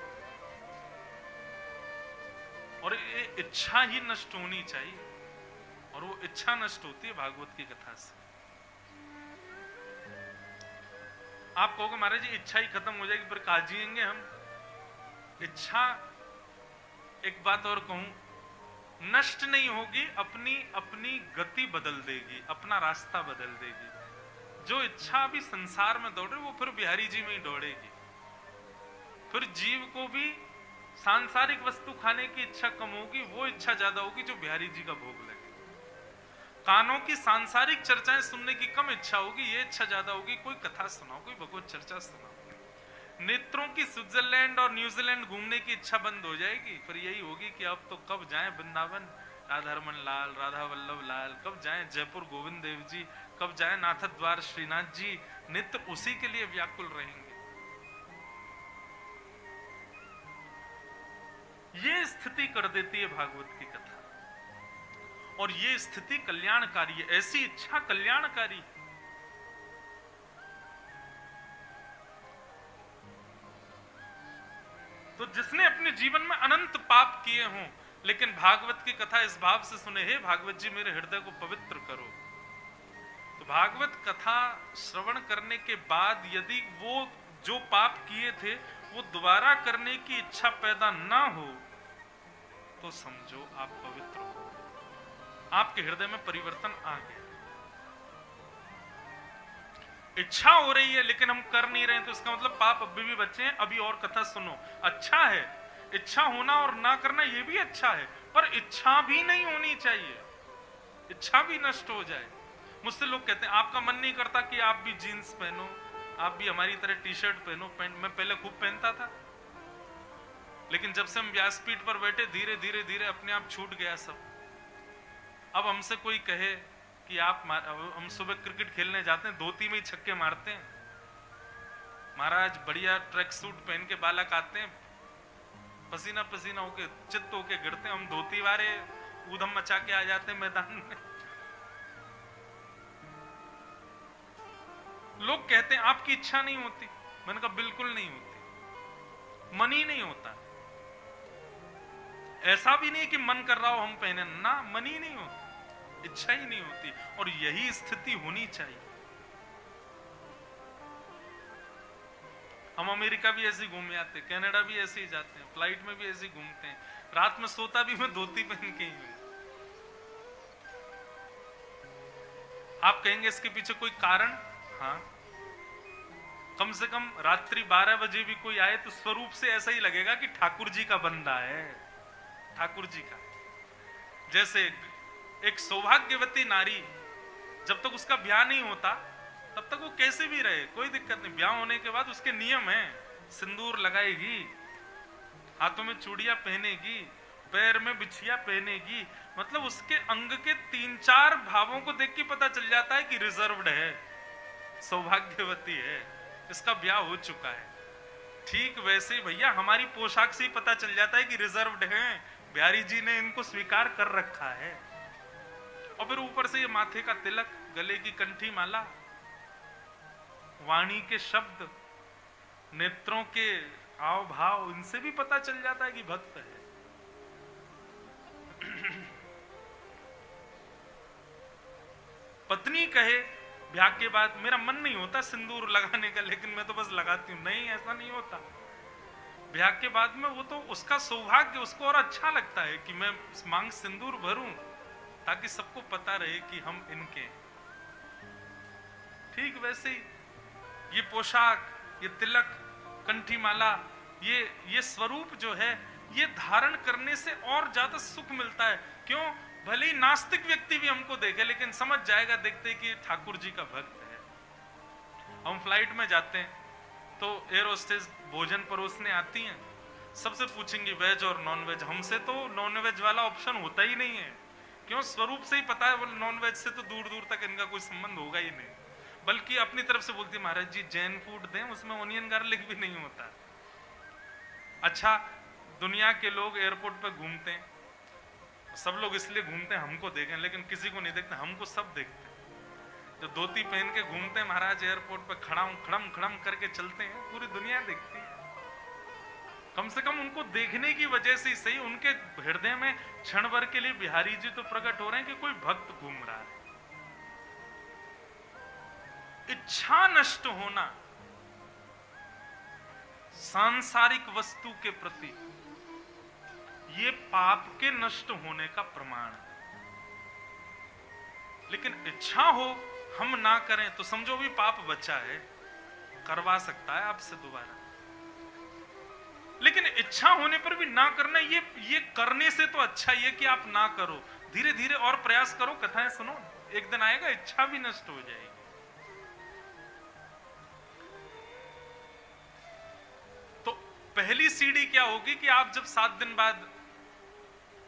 और ये इच्छा ही नष्ट होनी चाहिए, और वो इच्छा नष्ट होती है भागवत की कथा से। आप कहोगे महाराज जी इच्छा ही खत्म हो जाएगी, फिर कहाँ जिएंगे हम? इच्छा, एक बात और कहूं, नष्ट नहीं होगी, अपनी अपनी गति बदल देगी, अपना रास्ता बदल देगी। जो इच्छा अभी संसार में दौड़ रही वो फिर बिहारी जी में ही दौड़ेगी। फिर जीव को भी सांसारिक वस्तु खाने की इच्छा कम होगी, वो इच्छा ज्यादा होगी जो बिहारी जी का भोग लगे। कानों की सांसारिक चर्चाएं सुनने की कम इच्छा होगी, ये इच्छा ज्यादा होगी कोई कथा सुनाओ, कोई भगवत चर्चा सुनाओ। नेत्रों की स्विट्जरलैंड और न्यूजीलैंड घूमने की इच्छा बंद हो जाएगी, पर यही होगी कि अब तो कब जाएं वृंदावन, राधा रमन लाल, राधा वल्लभ लाल, कब जाएं जयपुर गोविंद देव जी, कब जाएं नाथद्वार श्रीनाथ जी। नेत्र उसी के लिए व्याकुल रहेंगे। ये स्थिति कर देती है भागवत की कथा, और ये स्थिति कल्याणकारी है, ऐसी इच्छा कल्याणकारी है। तो जिसने अपने जीवन में अनंत पाप किए हों, लेकिन भागवत की कथा इस भाव से सुने, हे भागवत जी मेरे हृदय को पवित्र करो, तो भागवत कथा श्रवण करने के बाद यदि वो जो पाप किए थे वो दोबारा करने की इच्छा पैदा ना हो, तो समझो आप पवित्र हो, आपके हृदय में परिवर्तन आ गया। इच्छा हो रही है लेकिन हम कर नहीं रहे, तो इसका मतलब पाप अभी भी बचे हैं। अभी और कथा सुनो। अच्छा है, इच्छा होना और ना करना ये भी अच्छा है, पर इच्छा भी नहीं होनी चाहिए, इच्छा भी नष्ट हो जाए। मुझसे लोग कहते हैं आपका मन नहीं करता कि आप भी जीन्स पहनो, आप भी हमारी तरह टी शर्ट पहनो। पैंट मैं पहले खूब पहनता था, लेकिन जब से हम व्यासपीठ पर बैठे धीरे धीरे धीरे अपने आप छूट गया सब। अब हमसे कोई कहे कि हम सुबह क्रिकेट खेलने जाते हैं, धोती में ही छक्के मारते हैं, महाराज बढ़िया ट्रैक सूट पहन के बालक आते हैं, पसीना पसीना होके चित्त होके गिरते हैं, हम धोती वाले ऊधम मचा के आ जाते हैं मैदान में। लोग कहते हैं आपकी इच्छा नहीं होती। मैंने कहा बिल्कुल नहीं होती, मन ही नहीं होता। ऐसा भी नहीं कि मन कर रहा हो हम पहने ना, मन ही नहीं होता, इच्छा ही नहीं होती। और यही स्थिति होनी चाहिए। हम अमेरिका भी ऐसे घूम आते, कनाडा भी ऐसे ही जाते हैं, फ्लाइट में भी ऐसे ही घूमते हैं, रात में सोता भी मैं धोती पहन के ही हूं। आप कहेंगे इसके पीछे कोई कारण? हाँ, कम से कम रात्रि 12 बजे भी कोई आए तो स्वरूप से ऐसा ही लगेगा कि ठाकुर जी का बंदा है, ठाकुर जी का। जैसे एक सौभाग्यवती नारी जब तक उसका ब्याह नहीं होता तब तक वो कैसे भी रहे, कोई दिक्कत नहीं। ब्याह होने के बाद उसके नियम हैं, सिंदूर लगाएगी, हाथों में चूड़ियां पहनेगी, पैर में बिछिया पहनेगी, मतलब उसके अंग के 3-4 भावों को देख के पता चल जाता है कि रिजर्व्ड है, सौभाग्यवती है, इसका ब्याह हो चुका है। ठीक वैसे ही भैया हमारी पोशाक से ही पता चल जाता है कि रिजर्व्ड हैं, बिहारी जी ने इनको स्वीकार कर रखा है। और फिर ऊपर से ये माथे का तिलक, गले की कंठी माला, वाणी के शब्द, नेत्रों के आव भाव, इनसे भी पता चल जाता है कि भक्त है। पत्नी कहे ब्याह के बाद मेरा मन नहीं होता सिंदूर लगाने का, लेकिन मैं तो बस लगाती हूं, नहीं ऐसा नहीं होता। ब्याह के बाद में वो तो उसका सौभाग्य, उसको और अच्छा लगता है कि मैं मांग सिंदूर भरूं ताकि सबको पता रहे कि हम इनके हैं। ठीक वैसे ही ये पोशाक, ये तिलक, कंठी माला, ये स्वरूप जो है, ये धारण करने से और ज्यादा सुख मिलता है। क्यों? भले ही नास्तिक व्यक्ति भी हमको देखे लेकिन समझ जाएगा देखते कि ठाकुर जी का भक्त है। हम फ्लाइट में जाते हैं तो एयर होस्टेस भोजन परोसने आती हैं, सबसे पूछेंगी वेज और नॉन वेज। हमसे तो नॉन वेज वाला ऑप्शन होता ही नहीं है। क्यों? स्वरूप से ही पता है वो नॉन वेज से तो दूर दूर तक इनका कोई संबंध होगा ही नहीं। बल्कि अपनी तरफ से बोलती महाराज जी जैन फूड दें, उसमें ऑनियन गार्लिक भी नहीं होता। अच्छा, दुनिया के लोग एयरपोर्ट पे घूमते हैं, सब लोग इसलिए घूमते हैं हमको देखें, लेकिन किसी को नहीं देखते, हमको सब देखते हैं। जो धोती पहन के घूमते हैं महाराज एयरपोर्ट पे, खड़म खड़म करके चलते हैं, पूरी दुनिया देखती है। कम से कम उनको देखने की वजह से ही सही उनके हृदय में क्षण भर के लिए बिहारी जी तो प्रकट हो रहे हैं कि कोई भक्त घूम रहा है। इच्छा नष्ट होना सांसारिक वस्तु के प्रति, ये पाप के नष्ट होने का प्रमाण है। लेकिन इच्छा हो हम ना करें तो समझो भी पाप बचा है, करवा सकता है आपसे दोबारा। लेकिन इच्छा होने पर भी ना करना, ये करने से तो अच्छा ये कि आप ना करो, धीरे धीरे और प्रयास करो, कथाएं सुनो, एक दिन आएगा इच्छा भी नष्ट हो जाएगी। पहली सीढ़ी क्या होगी कि आप जब 7 दिन बाद,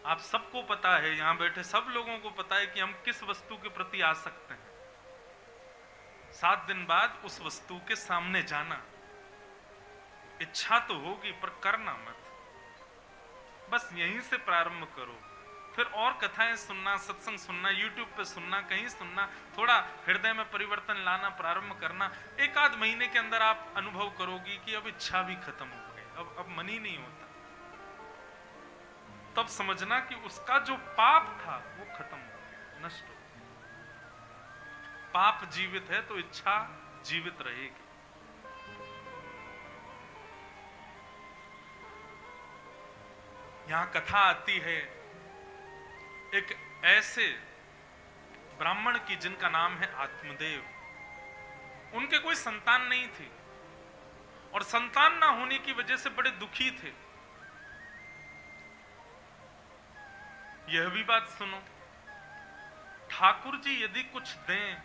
आप सबको पता है, यहां बैठे सब लोगों को पता है कि हम किस वस्तु के प्रति आ सकते हैं, 7 दिन बाद उस वस्तु के सामने जाना। इच्छा तो होगी पर करना मत, बस यहीं से प्रारंभ करो। फिर और कथाएं सुनना, सत्संग सुनना, यूट्यूब पे सुनना, कहीं सुनना, थोड़ा हृदय में परिवर्तन लाना प्रारंभ करना। एक आध महीने के अंदर आप अनुभव करोगी कि अब इच्छा भी खत्म हो गई, अब मन ही नहीं होता। तब समझना कि उसका जो पाप था वो खत्म हो गया, नष्ट हो गया। पाप जीवित है तो इच्छा जीवित रहेगी। यहां कथा आती है एक ऐसे ब्राह्मण की जिनका नाम है आत्मदेव। उनके कोई संतान नहीं थी और संतान ना होने की वजह से बड़े दुखी थे। यह भी बात सुनो, ठाकुर जी यदि कुछ दें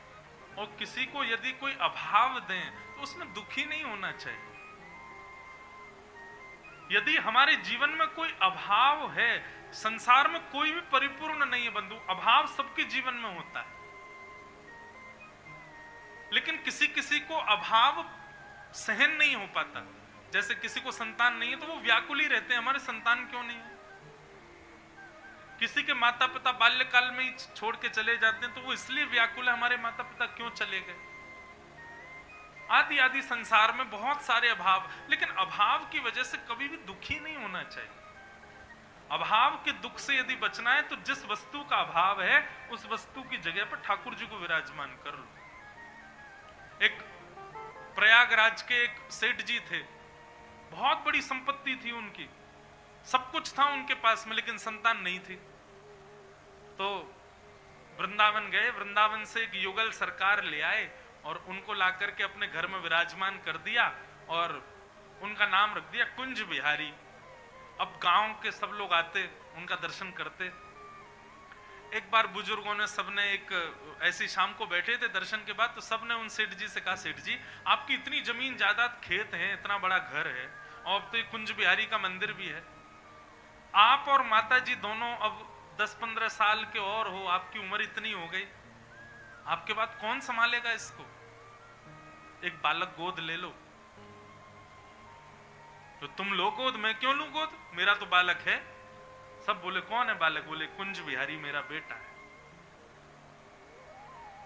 और किसी को यदि कोई अभाव दें तो उसमें दुखी नहीं होना चाहिए। यदि हमारे जीवन में कोई अभाव है, संसार में कोई भी परिपूर्ण नहीं है बंधु, अभाव सबके जीवन में होता है, लेकिन किसी किसी को अभाव सहन नहीं हो पाता। जैसे किसी को संतान नहीं है तो वो व्याकुल ही रहते हैं, हमारे संतान क्यों नहीं है। किसी के माता पिता बाल्यकाल में ही छोड़ के चले जाते हैं तो वो इसलिए व्याकुल है, हमारे माता पिता क्यों चले गए। आदि आदि संसार में बहुत सारे अभाव, लेकिन अभाव की वजह से कभी भी दुखी नहीं होना चाहिए। अभाव के दुख से यदि बचना है तो जिस वस्तु का अभाव है उस वस्तु की जगह पर ठाकुर जी को विराजमान कर लो। एक प्रयागराज के एक सेठ जी थे, बहुत बड़ी संपत्ति थी उनकी, सब कुछ था उनके पास में, लेकिन संतान नहीं थी। तो वृंदावन गए, वृंदावन से एक युगल सरकार ले आए और उनको लाकर के अपने घर में विराजमान कर दिया और उनका नाम रख दिया कुंज बिहारी। अब गांव के सब लोग आते, उनका दर्शन करते। एक बार बुजुर्गों ने, सबने एक ऐसी शाम को बैठे थे दर्शन के बाद, तो सबने उन सेठ जी से कहा, सेठ जी आपकी इतनी जमीन जायदाद, खेत है, इतना बड़ा घर है और अब तो कुंज बिहारी का मंदिर भी है, आप और माता जी दोनों अब 10-15 साल के और हो, आपकी उम्र इतनी हो गई, आपके बाद कौन संभालेगा इसको, एक बालक गोद ले लो। तो तुम लो गोद, मैं क्यों लूं गोद, मेरा तो बालक है। सब बोले कौन है बालक, बोले कुंज बिहारी मेरा बेटा है।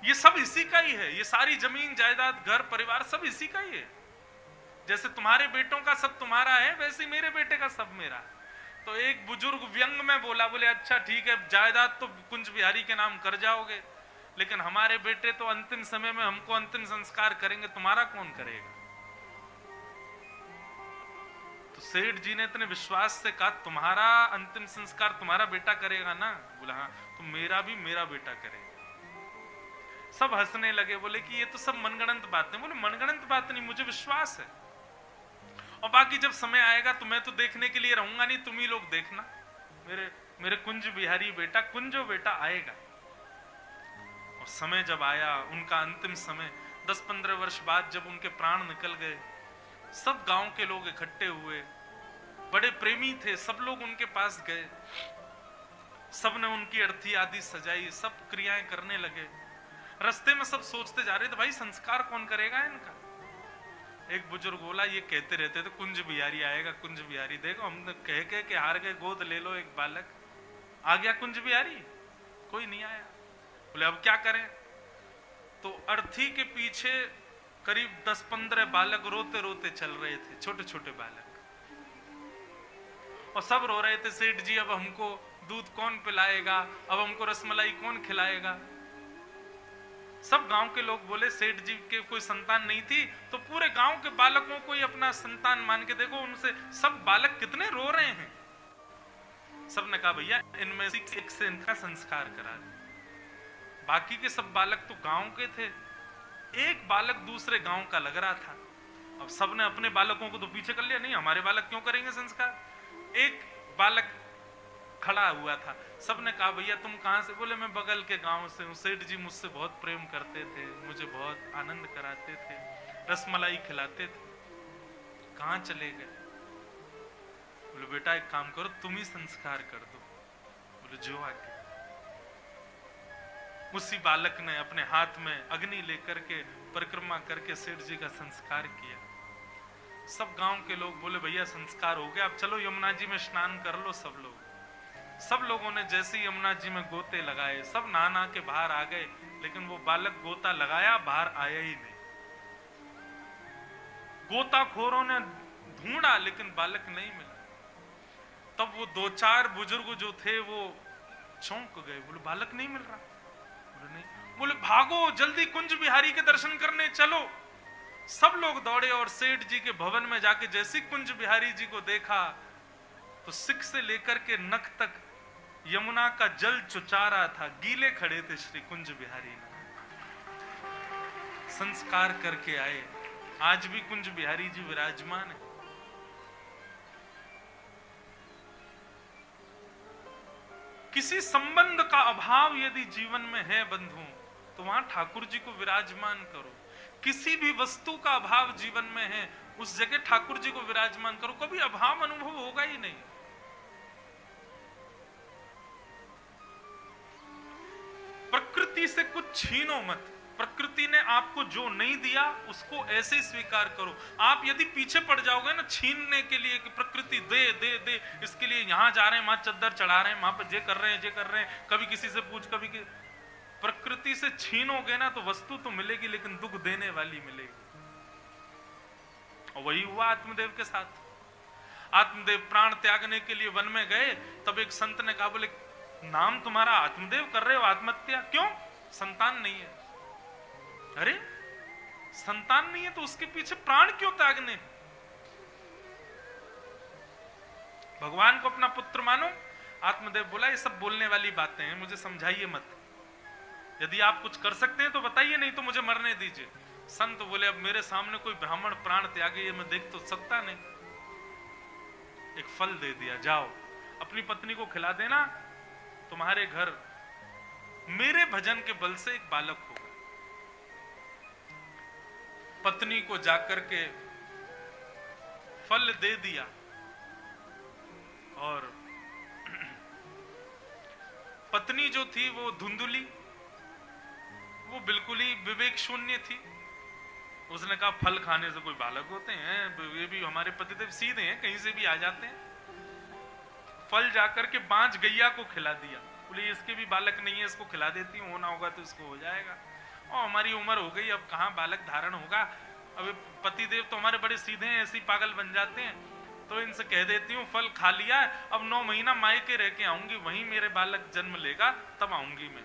ये सब इसी का ही है, ये सारी जमीन जायदाद घर परिवार सब इसी का ही है। जैसे तुम्हारे बेटों का सब तुम्हारा है, वैसे मेरे बेटे का सब मेरा है। तो एक बुजुर्ग व्यंग में बोला, बोले अच्छा ठीक है, जायदाद तो कुंज बिहारी के नाम कर जाओगे, लेकिन हमारे बेटे तो अंतिम समय में हमको अंतिम संस्कार करेंगे, तुम्हारा कौन करेगा। तो सेठ जी ने इतने विश्वास से कहा, तुम्हारा अंतिम संस्कार तुम्हारा बेटा करेगा ना, बोला हाँ, तो मेरा भी मेरा बेटा करेगा। सब हंसने लगे, बोले कि ये तो सब मनगढ़ंत बातें। बोले मनगढ़ंत बात नहीं, मुझे विश्वास है, और बाकी जब समय आएगा तो मैं तो देखने के लिए रहूंगा नहीं, तुम ही लोग देखना, मेरे कुंज बिहारी बेटा, कुंजो बेटा आएगा। और समय जब आया, उनका अंतिम समय, 10-15 वर्ष बाद जब उनके प्राण निकल गए, सब गांव के लोग इकट्ठे हुए, बड़े प्रेमी थे, सब लोग उनके पास गए, सब ने उनकी अर्थी आदि सजाई, सब क्रियाएं करने लगे। रास्ते में सब सोचते जा रहे थे, भाई संस्कार कौन करेगा इनका। एक बुजुर्ग बोला, ये कहते रहते थे कुंज बिहारी आएगा, कुंज बिहारी, देखो हम कह के हार गए, गोद ले लो एक बालक, आ गया कुंज बिहारी, कोई नहीं आया। बोले अब क्या करें। तो अर्थी के पीछे करीब 10-15 बालक रोते रोते चल रहे थे, छोटे छोटे बालक, और सब रो रहे थे, सेठ जी अब हमको दूध कौन पिलाएगा, अब हमको रसमलाई कौन खिलाएगा। सब गांव के लोग बोले, सेठ जी के कोई संतान नहीं थी तो पूरे गांव के बालकों को ही अपना संतान मान के देखो, उनसे सब बालक कितने रो रहे हैं। सब ने कहा भैया इनमें से एक से इनका संस्कार करा दे। बाकी के सब बालक तो गांव के थे, एक बालक दूसरे गांव का लग रहा था। अब सब ने अपने बालकों को तो पीछे कर लिया, नहीं हमारे बालक क्यों करेंगे संस्कार। एक बालक खड़ा हुआ था, सबने कहा भैया तुम कहां से, बोले मैं बगल के गांव से हूँ, सेठ जी मुझसे बहुत प्रेम करते थे, मुझे बहुत आनंद कराते थे, रसमलाई खिलाते थे। कहां चले गए। बोले बेटा एक काम करो, तुम ही संस्कार कर दो। बोले जो आगे। उसी बालक ने अपने हाथ में अग्नि लेकर के परिक्रमा करके सेठ जी का संस्कार किया। सब गांव के लोग बोले भैया संस्कार हो गया, अब चलो यमुना जी में स्नान कर लो। सब लोगों ने जैसे ही यमुना जी में गोते लगाए, सब नहा के बाहर आ गए, लेकिन वो बालक गोता लगाया बाहर आया ही नहीं। गोताखोरों ने ढूंढा लेकिन बालक नहीं मिला। तब वो 2-4 बुजुर्ग जो थे वो चौंक गए, बोले बालक नहीं मिल रहा। बोले नहीं। बोले भागो जल्दी कुंज बिहारी के दर्शन करने चलो। सब लोग दौड़े और सेठ जी के भवन में जाके जैसे कुंज बिहारी जी को देखा तो सिक से लेकर के नख तक यमुना का जल चुचा रहा था, गीले खड़े थे श्री कुंज बिहारी ने। संस्कार करके आए, आज भी कुंज बिहारी जी विराजमान है। किसी संबंध का अभाव यदि जीवन में है बंधु, तो वहां ठाकुर जी को विराजमान करो। किसी भी वस्तु का अभाव जीवन में है, उस जगह ठाकुर जी को विराजमान करो, कभी अभाव अनुभव होगा ही नहीं। प्रकृति से कुछ छीनो मत। प्रकृति ने आपको जो नहीं दिया उसको ऐसे स्वीकार करो। आप यदि पीछे पड़ जाओगे ना छीनने के लिए कि प्रकृति दे दे दे, इसके लिए यहां जा रहे हैं, वहां चद्दर चढ़ा रहे हैं, वहां पर ये कर रहे हैं, ये कर रहे हैं, कभी किसी से पूछ, कभी प्रकृति से छीनोगे ना तो वस्तु तो मिलेगी लेकिन दुख देने वाली मिलेगी। और वही हुआ आत्मदेव के साथ। आत्मदेव प्राण त्यागने के लिए वन में गए, तब एक संत ने कहा, बोले नाम तुम्हारा आत्मदेव, कर रहे हो आत्महत्या क्यों? संतान नहीं है। अरे संतान नहीं है तो उसके पीछे प्राण क्यों त्यागने? भगवान को अपना पुत्र मानो। आत्मदेव बोला ये सब बोलने वाली बातें हैं, मुझे समझाइए मत। यदि आप कुछ कर सकते हैं तो बताइए, नहीं तो मुझे मरने दीजिए। संत बोले अब मेरे सामने कोई ब्राह्मण प्राण त्यागे ये मैं देख तो सकता नहीं। एक फल दे दिया, जाओ अपनी पत्नी को खिला देना, तुम्हारे घर मेरे भजन के बल से एक बालक होगा। पत्नी को जाकर के फल दे दिया और पत्नी जो थी वो धुंधुली, वो बिल्कुल ही विवेक शून्य थी। उसने कहा फल खाने से कोई बालक होते हैं? ये भी हमारे पतिदेव सीधे हैं, कहीं से भी आ जाते हैं। फल जाकर के बांझ गैया को खिला दिया। बोले इसके भी बालक नहीं है, इसको खिला देती हूँ, होना होगा तो इसको हो जाएगा। और हमारी उम्र हो गई, अब कहाँ बालक धारण होगा। अब पतिदेव तो हमारे बड़े सीधे हैं, ऐसे ही पागल बन जाते हैं, तो इनसे कह देती हूँ फल खा लिया, अब 9 महीना मायके रह के आऊंगी, वहीं मेरे बालक जन्म लेगा, तब आऊंगी मैं।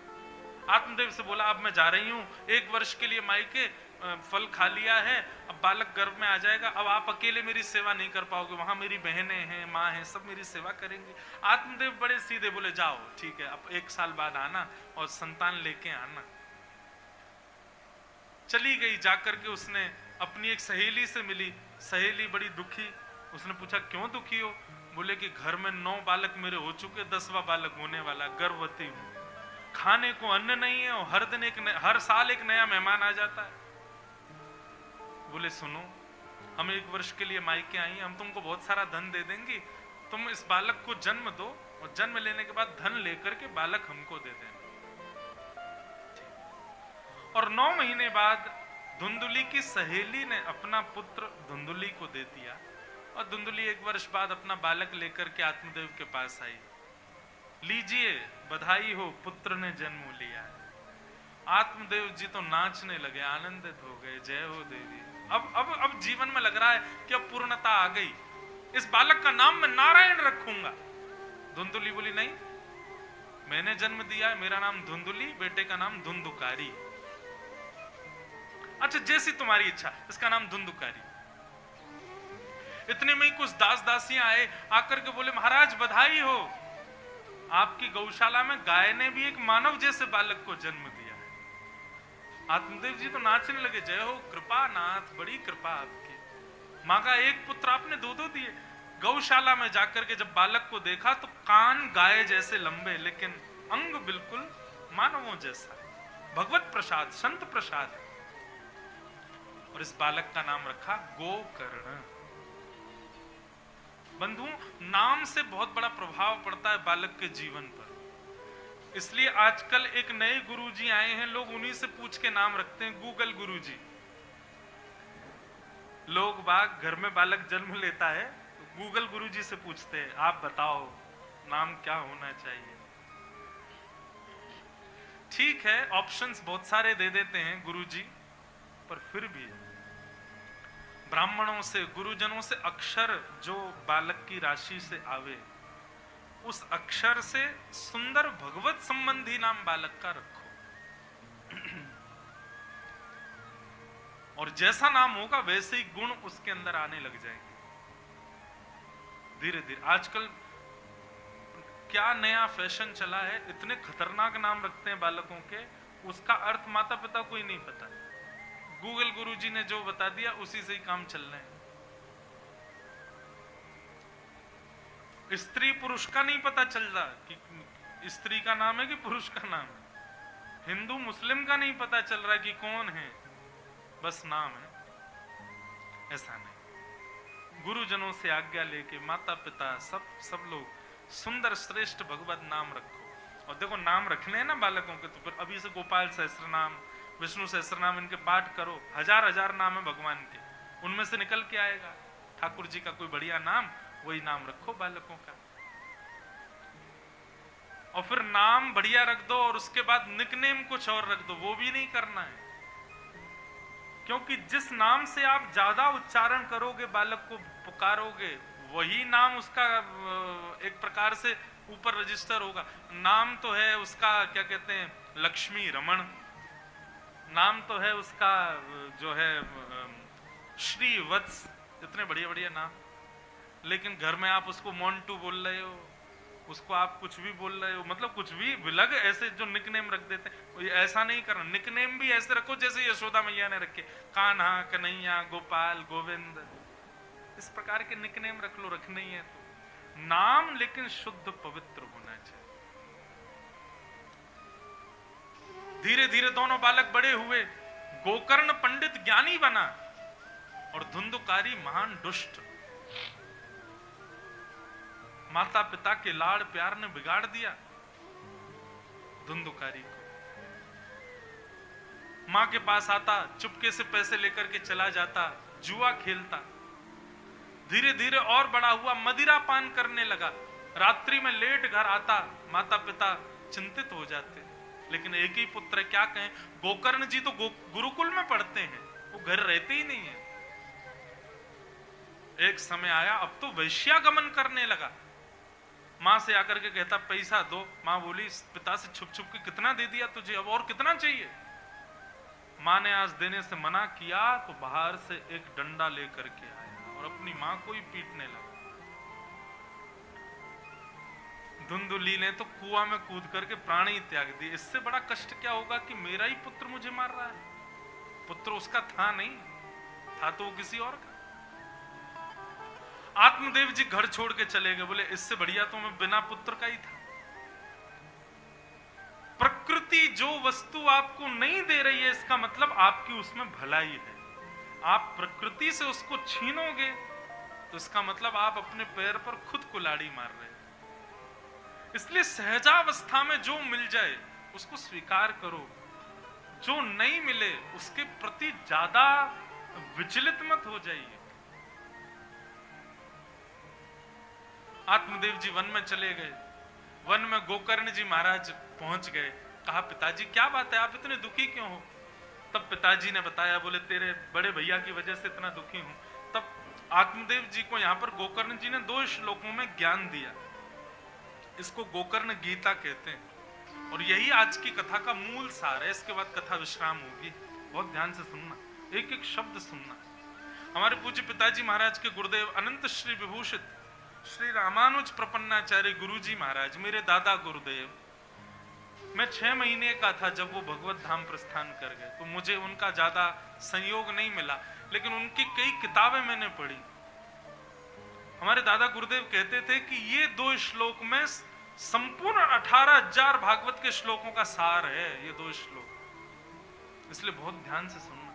आत्मदेव से बोला अब मैं जा रही हूँ 1 वर्ष के लिए मायके, फल खा लिया है, अब बालक गर्भ में आ जाएगा, अब आप अकेले मेरी सेवा नहीं कर पाओगे, वहां मेरी बहनें हैं, माँ हैं, सब मेरी सेवा करेंगे। आत्मदेव बड़े सीधे बोले जाओ ठीक है, अब 1 साल बाद आना और संतान लेके आना। चली गई, जाकर के उसने अपनी एक सहेली से मिली। सहेली बड़ी दुखी, उसने पूछा क्यों दुखी हो? बोले कि घर में 9 बालक मेरे हो चुके, 10वां बालक होने वाला, गर्भवती हूं, खाने को अन्न नहीं है और हर साल एक नया मेहमान आ जाता है। बोले सुनो, हम 1 वर्ष के लिए मायके आई, हम तुमको बहुत सारा धन दे देंगे, तुम इस बालक को जन्म दो और जन्म लेने के बाद धन लेकर के बालक हमको दे देना। और 9 महीने बाद धुंधुली की सहेली ने अपना पुत्र धुंधुली को दे दिया और धुंधुली 1 वर्ष बाद अपना बालक लेकर के आत्मदेव के पास आई। लीजिए बधाई हो, पुत्र ने जन्म लिया है। आत्मदेव जी तो नाचने लगे, आनंदित हो गए, जय हो देवी। अब जीवन में लग रहा है कि अब पूर्णता आ गई, इस बालक का नाम मैं नारायण रखूंगा। धुंधुली बोली नहीं, मैंने जन्म दिया है, मेरा नाम धुंधुली, बेटे का नाम धुंधुकारी। अच्छा जैसी तुम्हारी इच्छा, इसका नाम धुंधुकारी। इतने में ही कुछ दास दासियां आए, आकर के बोले महाराज बधाई हो, आपकी गौशाला में गाय ने भी एक मानव जैसे बालक को जन्म दिया है। आत्मदेव जी तो नाचने लगे, जय हो कृपा नाथ, बड़ी कृपा आपकी, माँ का एक पुत्र आपने 2 दिए। गौशाला में जाकर के जब बालक को देखा तो कान गाय जैसे लंबे, लेकिन अंग बिल्कुल मानवों जैसा। भगवत प्रसाद, संत प्रसाद। और इस बालक का नाम रखा गोकर्ण। बंधुओं, नाम से बहुत बड़ा प्रभाव पड़ता है बालक के जीवन पर। इसलिए आजकल एक नए गुरुजी आए हैं, लोग उन्हीं से पूछ के नाम रखते हैं, गूगल गुरुजी। लोग बाग घर में बालक जन्म लेता है तो गूगल गुरुजी से पूछते हैं, आप बताओ नाम क्या होना चाहिए। ठीक है, ऑप्शंस बहुत सारे दे देते हैं गुरुजी, पर फिर भी ब्राह्मणों से, गुरुजनों से अक्षर जो बालक की राशि से आवे, उस अक्षर से सुंदर भगवत संबंधी नाम बालक का रखो। और जैसा नाम होगा वैसे ही गुण उसके अंदर आने लग जाएंगे धीरे धीरे। आजकल क्या नया फैशन चला है, इतने खतरनाक नाम रखते हैं बालकों के, उसका अर्थ माता पिता को ही नहीं पता। गूगल गुरुजी ने जो बता दिया उसी से ही काम चल रहे हैं। स्त्री पुरुष का नहीं पता चल रहा कि स्त्री का नाम है कि पुरुष का नाम है। हिंदू मुस्लिम का नहीं पता चल रहा कि कौन है, बस नाम है। ऐसा नहीं, गुरुजनों से आज्ञा लेके माता पिता सब लोग सुंदर श्रेष्ठ भगवत नाम रखो। और देखो नाम रखने हैं ना बालकों के, तो फिर अभी से गोपाल सहस्त्र नाम, विष्णु सहस्त्र नाम, इनके पाठ करो। हजार नाम है भगवान के, उनमें से निकल के आएगा ठाकुर जी का कोई बढ़िया नाम, वही नाम रखो बालकों का। और फिर नाम बढ़िया रख दो और उसके बाद निकनेम कुछ और रख दो, वो भी नहीं करना है। क्योंकि जिस नाम से आप ज्यादा उच्चारण करोगे, बालक को पुकारोगे, वही नाम उसका एक प्रकार से ऊपर रजिस्टर होगा। नाम तो है उसका क्या कहते हैं, लक्ष्मी रमण, नाम तो है उसका जो है श्री वत्स, इतने बढ़िया बढ़िया नाम, लेकिन घर में आप उसको मोन्टू बोल रहे हो, उसको आप कुछ भी बोल रहे हो, मतलब कुछ भी विलग ऐसे जो निकनेम रख देते हैं। ऐसा नहीं करना, निकनेम भी ऐसे रखो जैसे यशोदा मैया ने रखे, कान्हा, कन्हैया, गोपाल, गोविंद, इस प्रकार के निकनेम रख लो, रखने ही है तो। नाम लेकिन शुद्ध पवित्र होना चाहिए। धीरे धीरे दोनों बालक बड़े हुए। गोकर्ण पंडित ज्ञानी बना और धुंधुकारी महान दुष्ट। माता पिता के लाड़ प्यार ने बिगाड़ दिया धुंधुकारी को। मां के पास आता, चुपके से पैसे लेकर के चला जाता, जुआ खेलता। धीरे धीरे और बड़ा हुआ, मदिरा पान करने लगा। रात्रि में लेट घर आता, माता पिता चिंतित हो जाते। लेकिन एक ही पुत्र, क्या कहें, गोकर्ण जी तो गुरुकुल में पढ़ते हैं, वो घर रहते ही नहीं है। एक समय आया, अब तो वैश्यागमन करने लगा। मां से आकर के कहता पैसा दो। मां बोली पिता से छुप छुप के कितना दे दिया तुझे, अब और कितना चाहिए। मां ने आज देने से मना किया तो बाहर से एक डंडा लेकर के आया और अपनी मां को ही पीटने लगा। धुंधुली ने तो कुआं में कूद करके प्राण ही त्याग दिए। इससे बड़ा कष्ट क्या होगा कि मेरा ही पुत्र मुझे मार रहा है। पुत्र उसका था नहीं, था तो वो किसी और का। आत्मदेव जी घर छोड़ के चले गए, बोले इससे बढ़िया तो मैं बिना पुत्र का ही था। प्रकृति जो वस्तु आपको नहीं दे रही है, इसका मतलब आपकी उसमें भलाई है। आप प्रकृति से उसको छीनोगे तो इसका मतलब आप अपने पैर पर खुद कुल्हाड़ी मार रहे हैं। इसलिए सहजावस्था में जो मिल जाए उसको स्वीकार करो, जो नहीं मिले उसके प्रति ज्यादा विचलित मत हो जाइए। आत्मदेव जी वन में चले गए। वन में गोकर्ण जी महाराज पहुंच गए। कहा पिताजी क्या बात है, आप इतने दुखी क्यों हो। तब पिताजी ने बताया, बोले तेरे बड़े भैया की वजह से इतना दुखी हूं। तब आत्मदेव जी को यहाँ पर गोकर्ण जी ने 2 श्लोकों में ज्ञान दिया। इसको गोकर्ण गीता कहते हैं और यही आज की कथा का मूल सार है। इसके बाद कथा विश्राम होगी, बहुत ध्यान से सुनना, एक एक शब्द सुनना। हमारे पूज्य पिताजी महाराज के गुरुदेव अनंत श्री विभूषित श्री रामानुज प्रपन्नाचार्य गुरुजी महाराज, मेरे दादा गुरुदेव, मैं 6 महीने का था जब वो भगवत धाम प्रस्थान कर गए, तो मुझे उनका ज्यादा संयोग नहीं मिला, लेकिन उनकी कई किताबें मैंने पढ़ी। हमारे दादा गुरुदेव कहते थे कि ये 2 श्लोक में संपूर्ण 18,000 भागवत के श्लोकों का सार है, ये 2 श्लोक। इसलिए बहुत ध्यान से सुनना।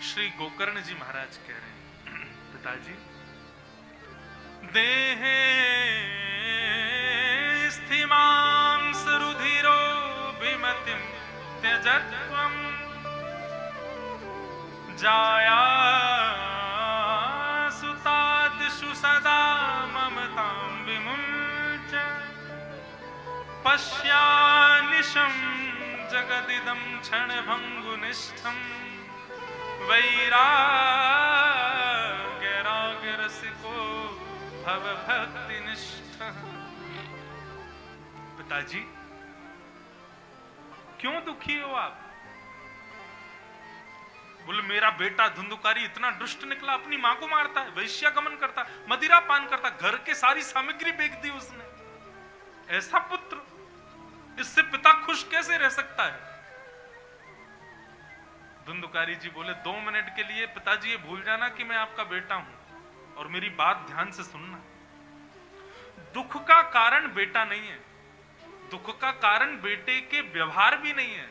श्री गोकर्ण जी महाराज कह रहे हैं, पिताजी देहे स्थिमां सुरुधिरो विमतिं त्यजत्वम् जाया सुतादिषु सदा ममतां विमुञ्च पश्यानिशं जगदिदं क्षणभङ्गुनिष्ठं वैराग्यरागरसिको भवभक्तिनिष्ठः। पिताजी क्यों दुखी हो आप? बोले मेरा बेटा धुंधुकारी इतना दुष्ट निकला, अपनी मां को मारता है, वैश्यागमन करता, मदिरा पान करता, घर के सारी सामग्री बेच दी उसने। ऐसा पुत्र, इससे पिता खुश कैसे रह सकता है? धुंधुकारी जी बोले 2 मिनट के लिए पिताजी ये भूल जाना कि मैं आपका बेटा हूं और मेरी बात ध्यान से सुनना। दुख का कारण बेटा नहीं है, दुख का कारण बेटे के व्यवहार भी नहीं है,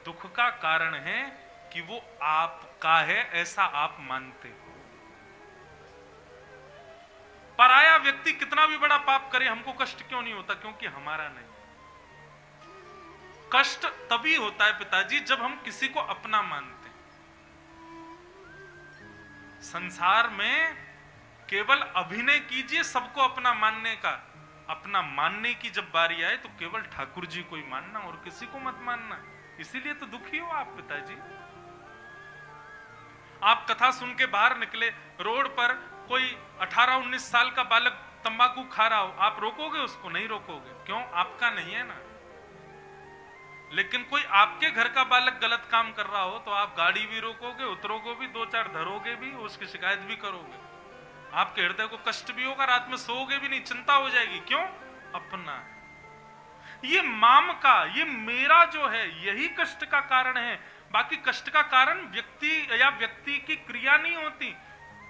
दुख का कारण है कि वो आपका है ऐसा आप मानते हो। पराया व्यक्ति कितना भी बड़ा पाप करे हमको कष्ट क्यों नहीं होता? क्योंकि हमारा नहीं। कष्ट तभी होता है पिताजी जब हम किसी को अपना मानते हैं। संसार में केवल अभिनय कीजिए सबको अपना मानने का, अपना मानने की जब बारी आए तो केवल ठाकुर जी को ही मानना और किसी को मत मानना। इसीलिए तो दुखी हो आप पिताजी। आप कथा सुन के बाहर निकले, रोड पर कोई 18-19 साल का बालक तंबाकू खा रहा हो, आप रोकोगे उसको? नहीं रोकोगे। क्यों? आपका नहीं है ना। लेकिन कोई आपके घर का बालक गलत काम कर रहा हो तो आप गाड़ी भी रोकोगे, उतरोगे भी, 2-4 धरोगे भी, उसकी शिकायत भी करोगे। आपके हृदय को कष्ट भी होगा, रात में सोओगे भी नहीं, चिंता हो जाएगी। क्यों? अपना है। ये माम का, ये मेरा जो है, यही कष्ट का कारण है। बाकी कष्ट का कारण व्यक्ति या व्यक्ति की क्रिया नहीं होती।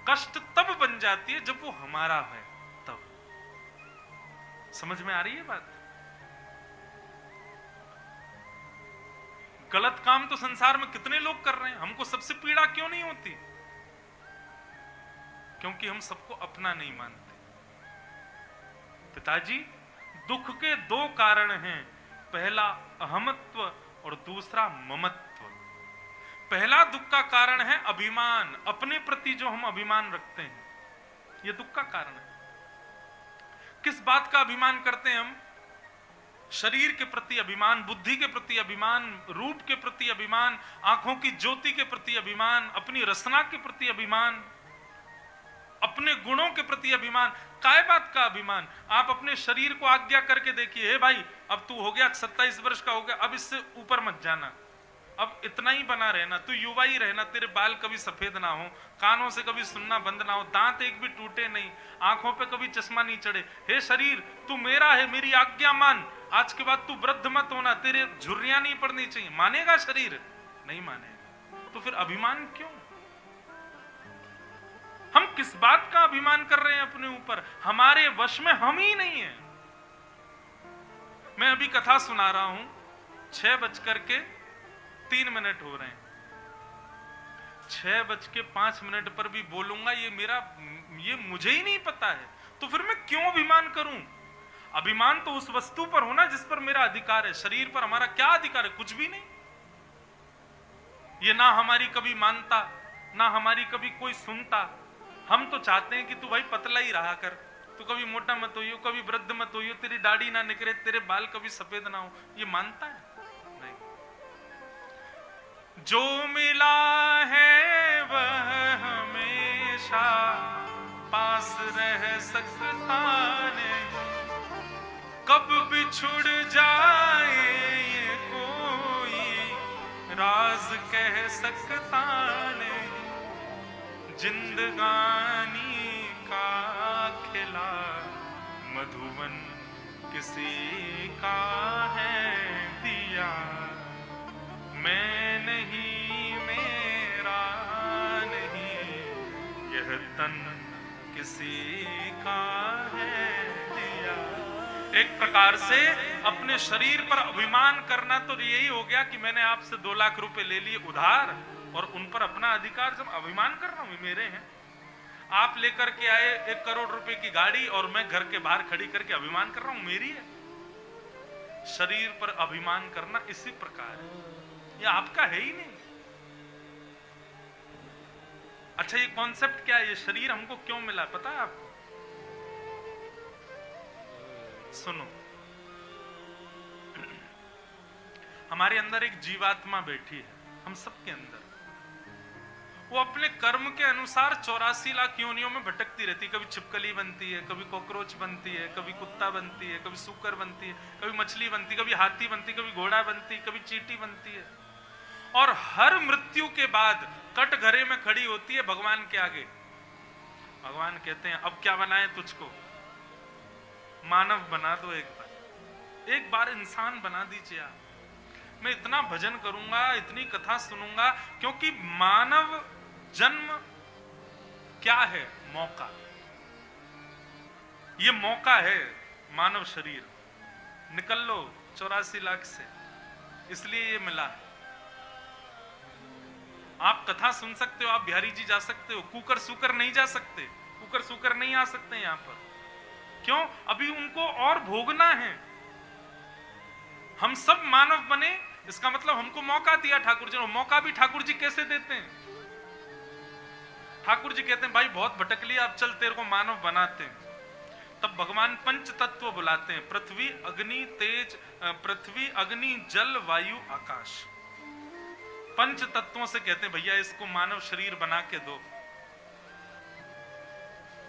कष्ट तब बन जाती है जब वो हमारा है, तब। समझ में आ रही है बात? गलत काम तो संसार में कितने लोग कर रहे हैं, हमको सबसे पीड़ा क्यों नहीं होती? क्योंकि हम सबको अपना नहीं मानते। पिताजी दुख के 2 कारण हैं, पहला अहमत्व और दूसरा ममत्व। पहला दुख का कारण है अभिमान, अपने प्रति जो हम अभिमान रखते हैं, यह दुख का कारण है। किस बात का अभिमान करते हैं हम? शरीर के प्रति अभिमान, बुद्धि के प्रति अभिमान, रूप के प्रति अभिमान, आंखों की ज्योति के प्रति अभिमान, अपनी रसना के प्रति अभिमान, अपने गुणों के प्रति अभिमान। काय बात का अभिमान? आप अपने शरीर को आज्ञा करके देखिए, हे भाई अब तू हो गया 27 वर्ष का हो गया, अब इससे ऊपर मत जाना, अब इतना ही बना रहना, तू युवा ही रहना, तेरे बाल कभी सफेद ना हो, कानों से कभी सुनना बंद ना हो, दांत एक भी टूटे नहीं, आंखों पे कभी चश्मा नहीं चढ़े। हे शरीर तू मेरा है, मेरी आज्ञा मान, आज के बाद तू वृद्ध मत होना, तेरे झुर्रियां नहीं पड़नी चाहिए। मानेगा शरीर? नहीं मानेगा। तो फिर अभिमान क्यों? हम किस बात का अभिमान कर रहे हैं अपने ऊपर? हमारे वश में हम ही नहीं है। मैं अभी कथा सुना रहा हूं, 6:03 हो रहे हैं, 6:05 पर भी बोलूंगा, ये मुझे ही नहीं पता है, तो फिर मैं क्यों अभिमान करूं? अभिमान तो उस वस्तु पर होना जिस पर मेरा अधिकार है। शरीर पर हमारा क्या अधिकार है? कुछ भी नहीं। ये ना हमारी कभी मानता, ना हमारी कभी कोई सुनता। हम तो चाहते हैं कि तू भाई पतला ही रहा कर, तू कभी मोटा मत होइयो, कभी वृद्ध मत होइयो, तेरी दाढ़ी ना निकले, तेरे बाल कभी सफेद ना हो। ये मानता है? नहीं। जो मिला है वह हमेशा पास रह सकता नहीं, कब बिछुड़ जाए ये कोई राज कह सकता नहीं। जिंदगानी का खिला मधुवन किसी का है दिया, मैं नहीं मेरा नहीं, यह तन किसी का है दिया। एक प्रकार से अपने शरीर पर अभिमान करना तो यही हो गया कि मैंने आपसे 2 लाख रुपए ले लिए उधार और उन पर अपना अधिकार, जब अभिमान कर रहा हूं मेरे हैं। आप लेकर के आए 1 करोड़ रुपए की गाड़ी और मैं घर के बाहर खड़ी करके अभिमान कर रहा हूं मेरी है। शरीर पर अभिमान करना इसी प्रकार है, ये आपका है ही नहीं। अच्छा, ये कॉन्सेप्ट क्या है, ये शरीर हमको क्यों मिला पता है आपको? सुनो, हमारे अंदर एक जीवात्मा बैठी है, हम सबके अंदर। वो अपने कर्म के अनुसार 84 लाख योनियों में भटकती रहती है। कभी छिपकली बनती है, कभी कॉकरोच बनती है, कभी कुत्ता बनती है, कभी सूकर बनती है, कभी मछली बनती है, कभी हाथी बनती है, कभी घोड़ा बनती है, कभी चींटी बनती है। और हर मृत्यु के बाद कटघरे में खड़ी होती है भगवान के आगे। भगवान कहते हैं अब क्या बनाए तुझको, मानव बना दो, एक बार इंसान बना दीजिए आप। मैं इतना भजन करूंगा, इतनी कथा सुनूंगा, क्योंकि मानव जन्म क्या है? मौका। ये मौका है मानव शरीर, निकल लो 84 लाख से, इसलिए ये मिला है। आप कथा सुन सकते हो, आप बिहारी जी जा सकते हो, कुकर सुकर नहीं जा सकते, कुकर सुकर नहीं आ सकते यहां पर। क्यों? अभी उनको और भोगना है। हम सब मानव बने, इसका मतलब हमको मौका दिया ठाकुर जी ने। मौका भी ठाकुर जी कैसे देते हैं? ठाकुर जी कहते हैं भाई बहुत भटक लिया, अब चल तेरे को मानव बनाते हैं। तब भगवान पंच तत्व बुलाते हैं, पृथ्वी अग्नि तेज, पृथ्वी अग्नि जल वायु आकाश। पंच तत्वों से कहते हैं भैया इसको मानव शरीर बना के दो,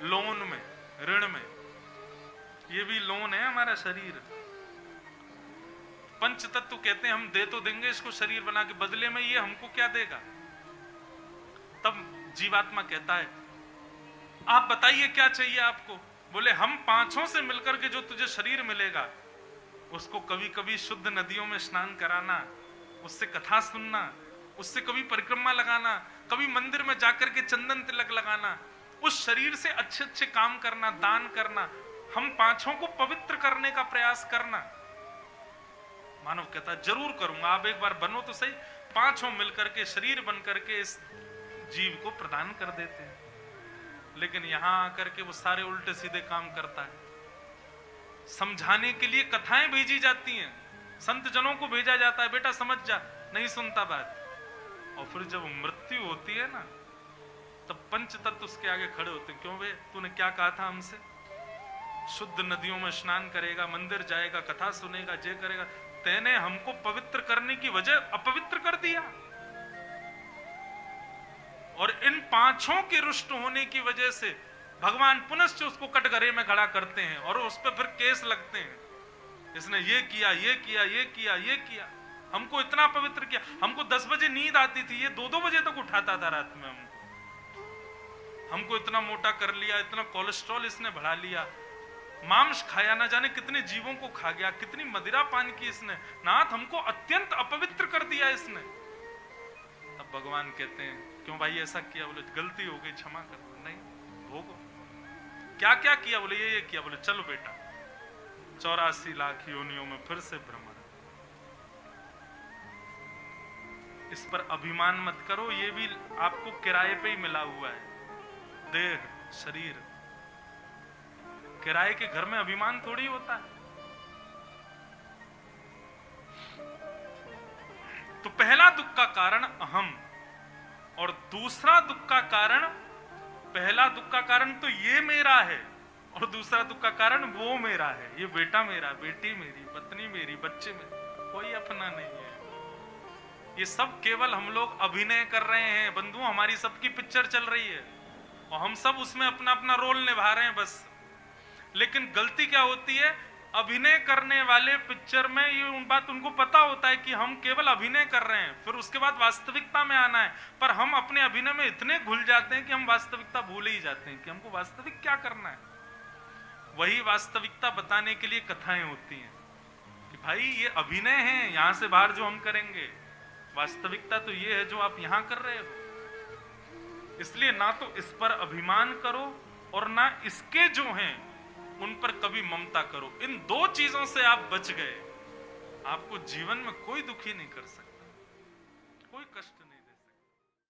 लोन में, ऋण में। ये भी लोन है हमारा शरीर। पंच तत्व कहते हैं हम दे तो देंगे इसको शरीर बना के, बदले में ये हमको क्या देगा? तब जीवात्मा कहता है आप बताइए क्या चाहिए आपको? बोले हम पांचों से मिलकर के जो तुझे शरीर मिलेगा उसको कभी कभी शुद्ध नदियों में स्नान कराना, उससे कथा सुनना, उससे कभी परिक्रमा लगाना, कभी मंदिर में जाकर के चंदन तिलक लगाना, उस शरीर से अच्छे अच्छे काम करना, दान करना, हम पांचों को पवित्र करने का प्रयास करना। मानव कहता जरूर करूंगा, आप एक बार बनो तो सही। पांचों मिलकर के शरीर बनकर के इस जीव को प्रदान कर देते हैं। लेकिन यहां आकर के वो सारे उल्टे सीधे काम करता है। समझाने के लिए कथाएं भेजी जाती हैं, संत जनों को भेजा जाता है, बेटा समझ जा, नहीं सुनता बात। और फिर जब मृत्यु होती है ना, तब पंच तत्व उसके आगे खड़े होते हैं। क्यों बे, तूने क्या कहा था हमसे? शुद्ध नदियों में स्नान करेगा, मंदिर जाएगा, कथा सुनेगा, जे करेगा, तेने हमको पवित्र करने की वजह अपवित्र कर दिया। और इन पांचों के रुष्ट होने की वजह से भगवान पुनश्च उसको कटघरे में खड़ा करते हैं और उस पर फिर केस लगते हैं, इसने ये किया, ये किया, ये किया, ये किया, हमको इतना पवित्र किया। हमको 10 बजे नींद आती थी, ये 2-2 बजे तक उठाता था रात में हमको इतना मोटा कर लिया, इतना कोलेस्ट्रॉल इसने बढ़ा लिया, मांस खाया, ना जाने कितने जीवों को खा गया, कितनी मदिरा पान की इसने, नाथ हमको अत्यंत अपवित्र कर दिया इसने। तब भगवान कहते हैं क्यों भाई ऐसा किया? बोले गलती हो गई, क्षमा कर दो। नहीं, भोगो। क्या क्या किया? बोले ये किया। बोले चलो बेटा 84 लाख योनियों में फिर से भ्रमण। इस पर अभिमान मत करो, ये भी आपको किराए पे ही मिला हुआ है। देह, शरीर, किराए के घर में अभिमान थोड़ी होता है। तो पहला दुख का कारण अहम, और दूसरा दुख का कारण, पहला दुख का कारण तो ये मेरा है, और दूसरा दुख का कारण वो मेरा है, ये बेटा मेरा, बेटी मेरी, पत्नी मेरी, बच्चे मेरे, कोई अपना नहीं है। ये सब केवल हम लोग अभिनय कर रहे हैं बंधु, हमारी सबकी पिक्चर चल रही है और हम सब उसमें अपना अपना रोल निभा रहे हैं बस। लेकिन गलती क्या होती है, अभिनय करने वाले पिक्चर में ये बात उनको पता होता है कि हम केवल अभिनय कर रहे हैं, फिर उसके बाद वास्तविकता में आना है, पर हम अपने अभिनय में इतने घुल जाते हैं कि हम वास्तविकता भूल ही जाते हैं कि हमको वास्तविक क्या करना है। वही वास्तविकता बताने के लिए कथाएं होती हैं कि भाई ये अभिनय है, यहां से बाहर जो हम करेंगे, वास्तविकता तो ये है जो आप यहां कर रहे हो। इसलिए ना तो इस पर अभिमान करो और ना इसके जो हैं उन पर कभी ममता करो। इन दो चीजों से आप बच गए, आपको जीवन में कोई दुखी नहीं कर सकता।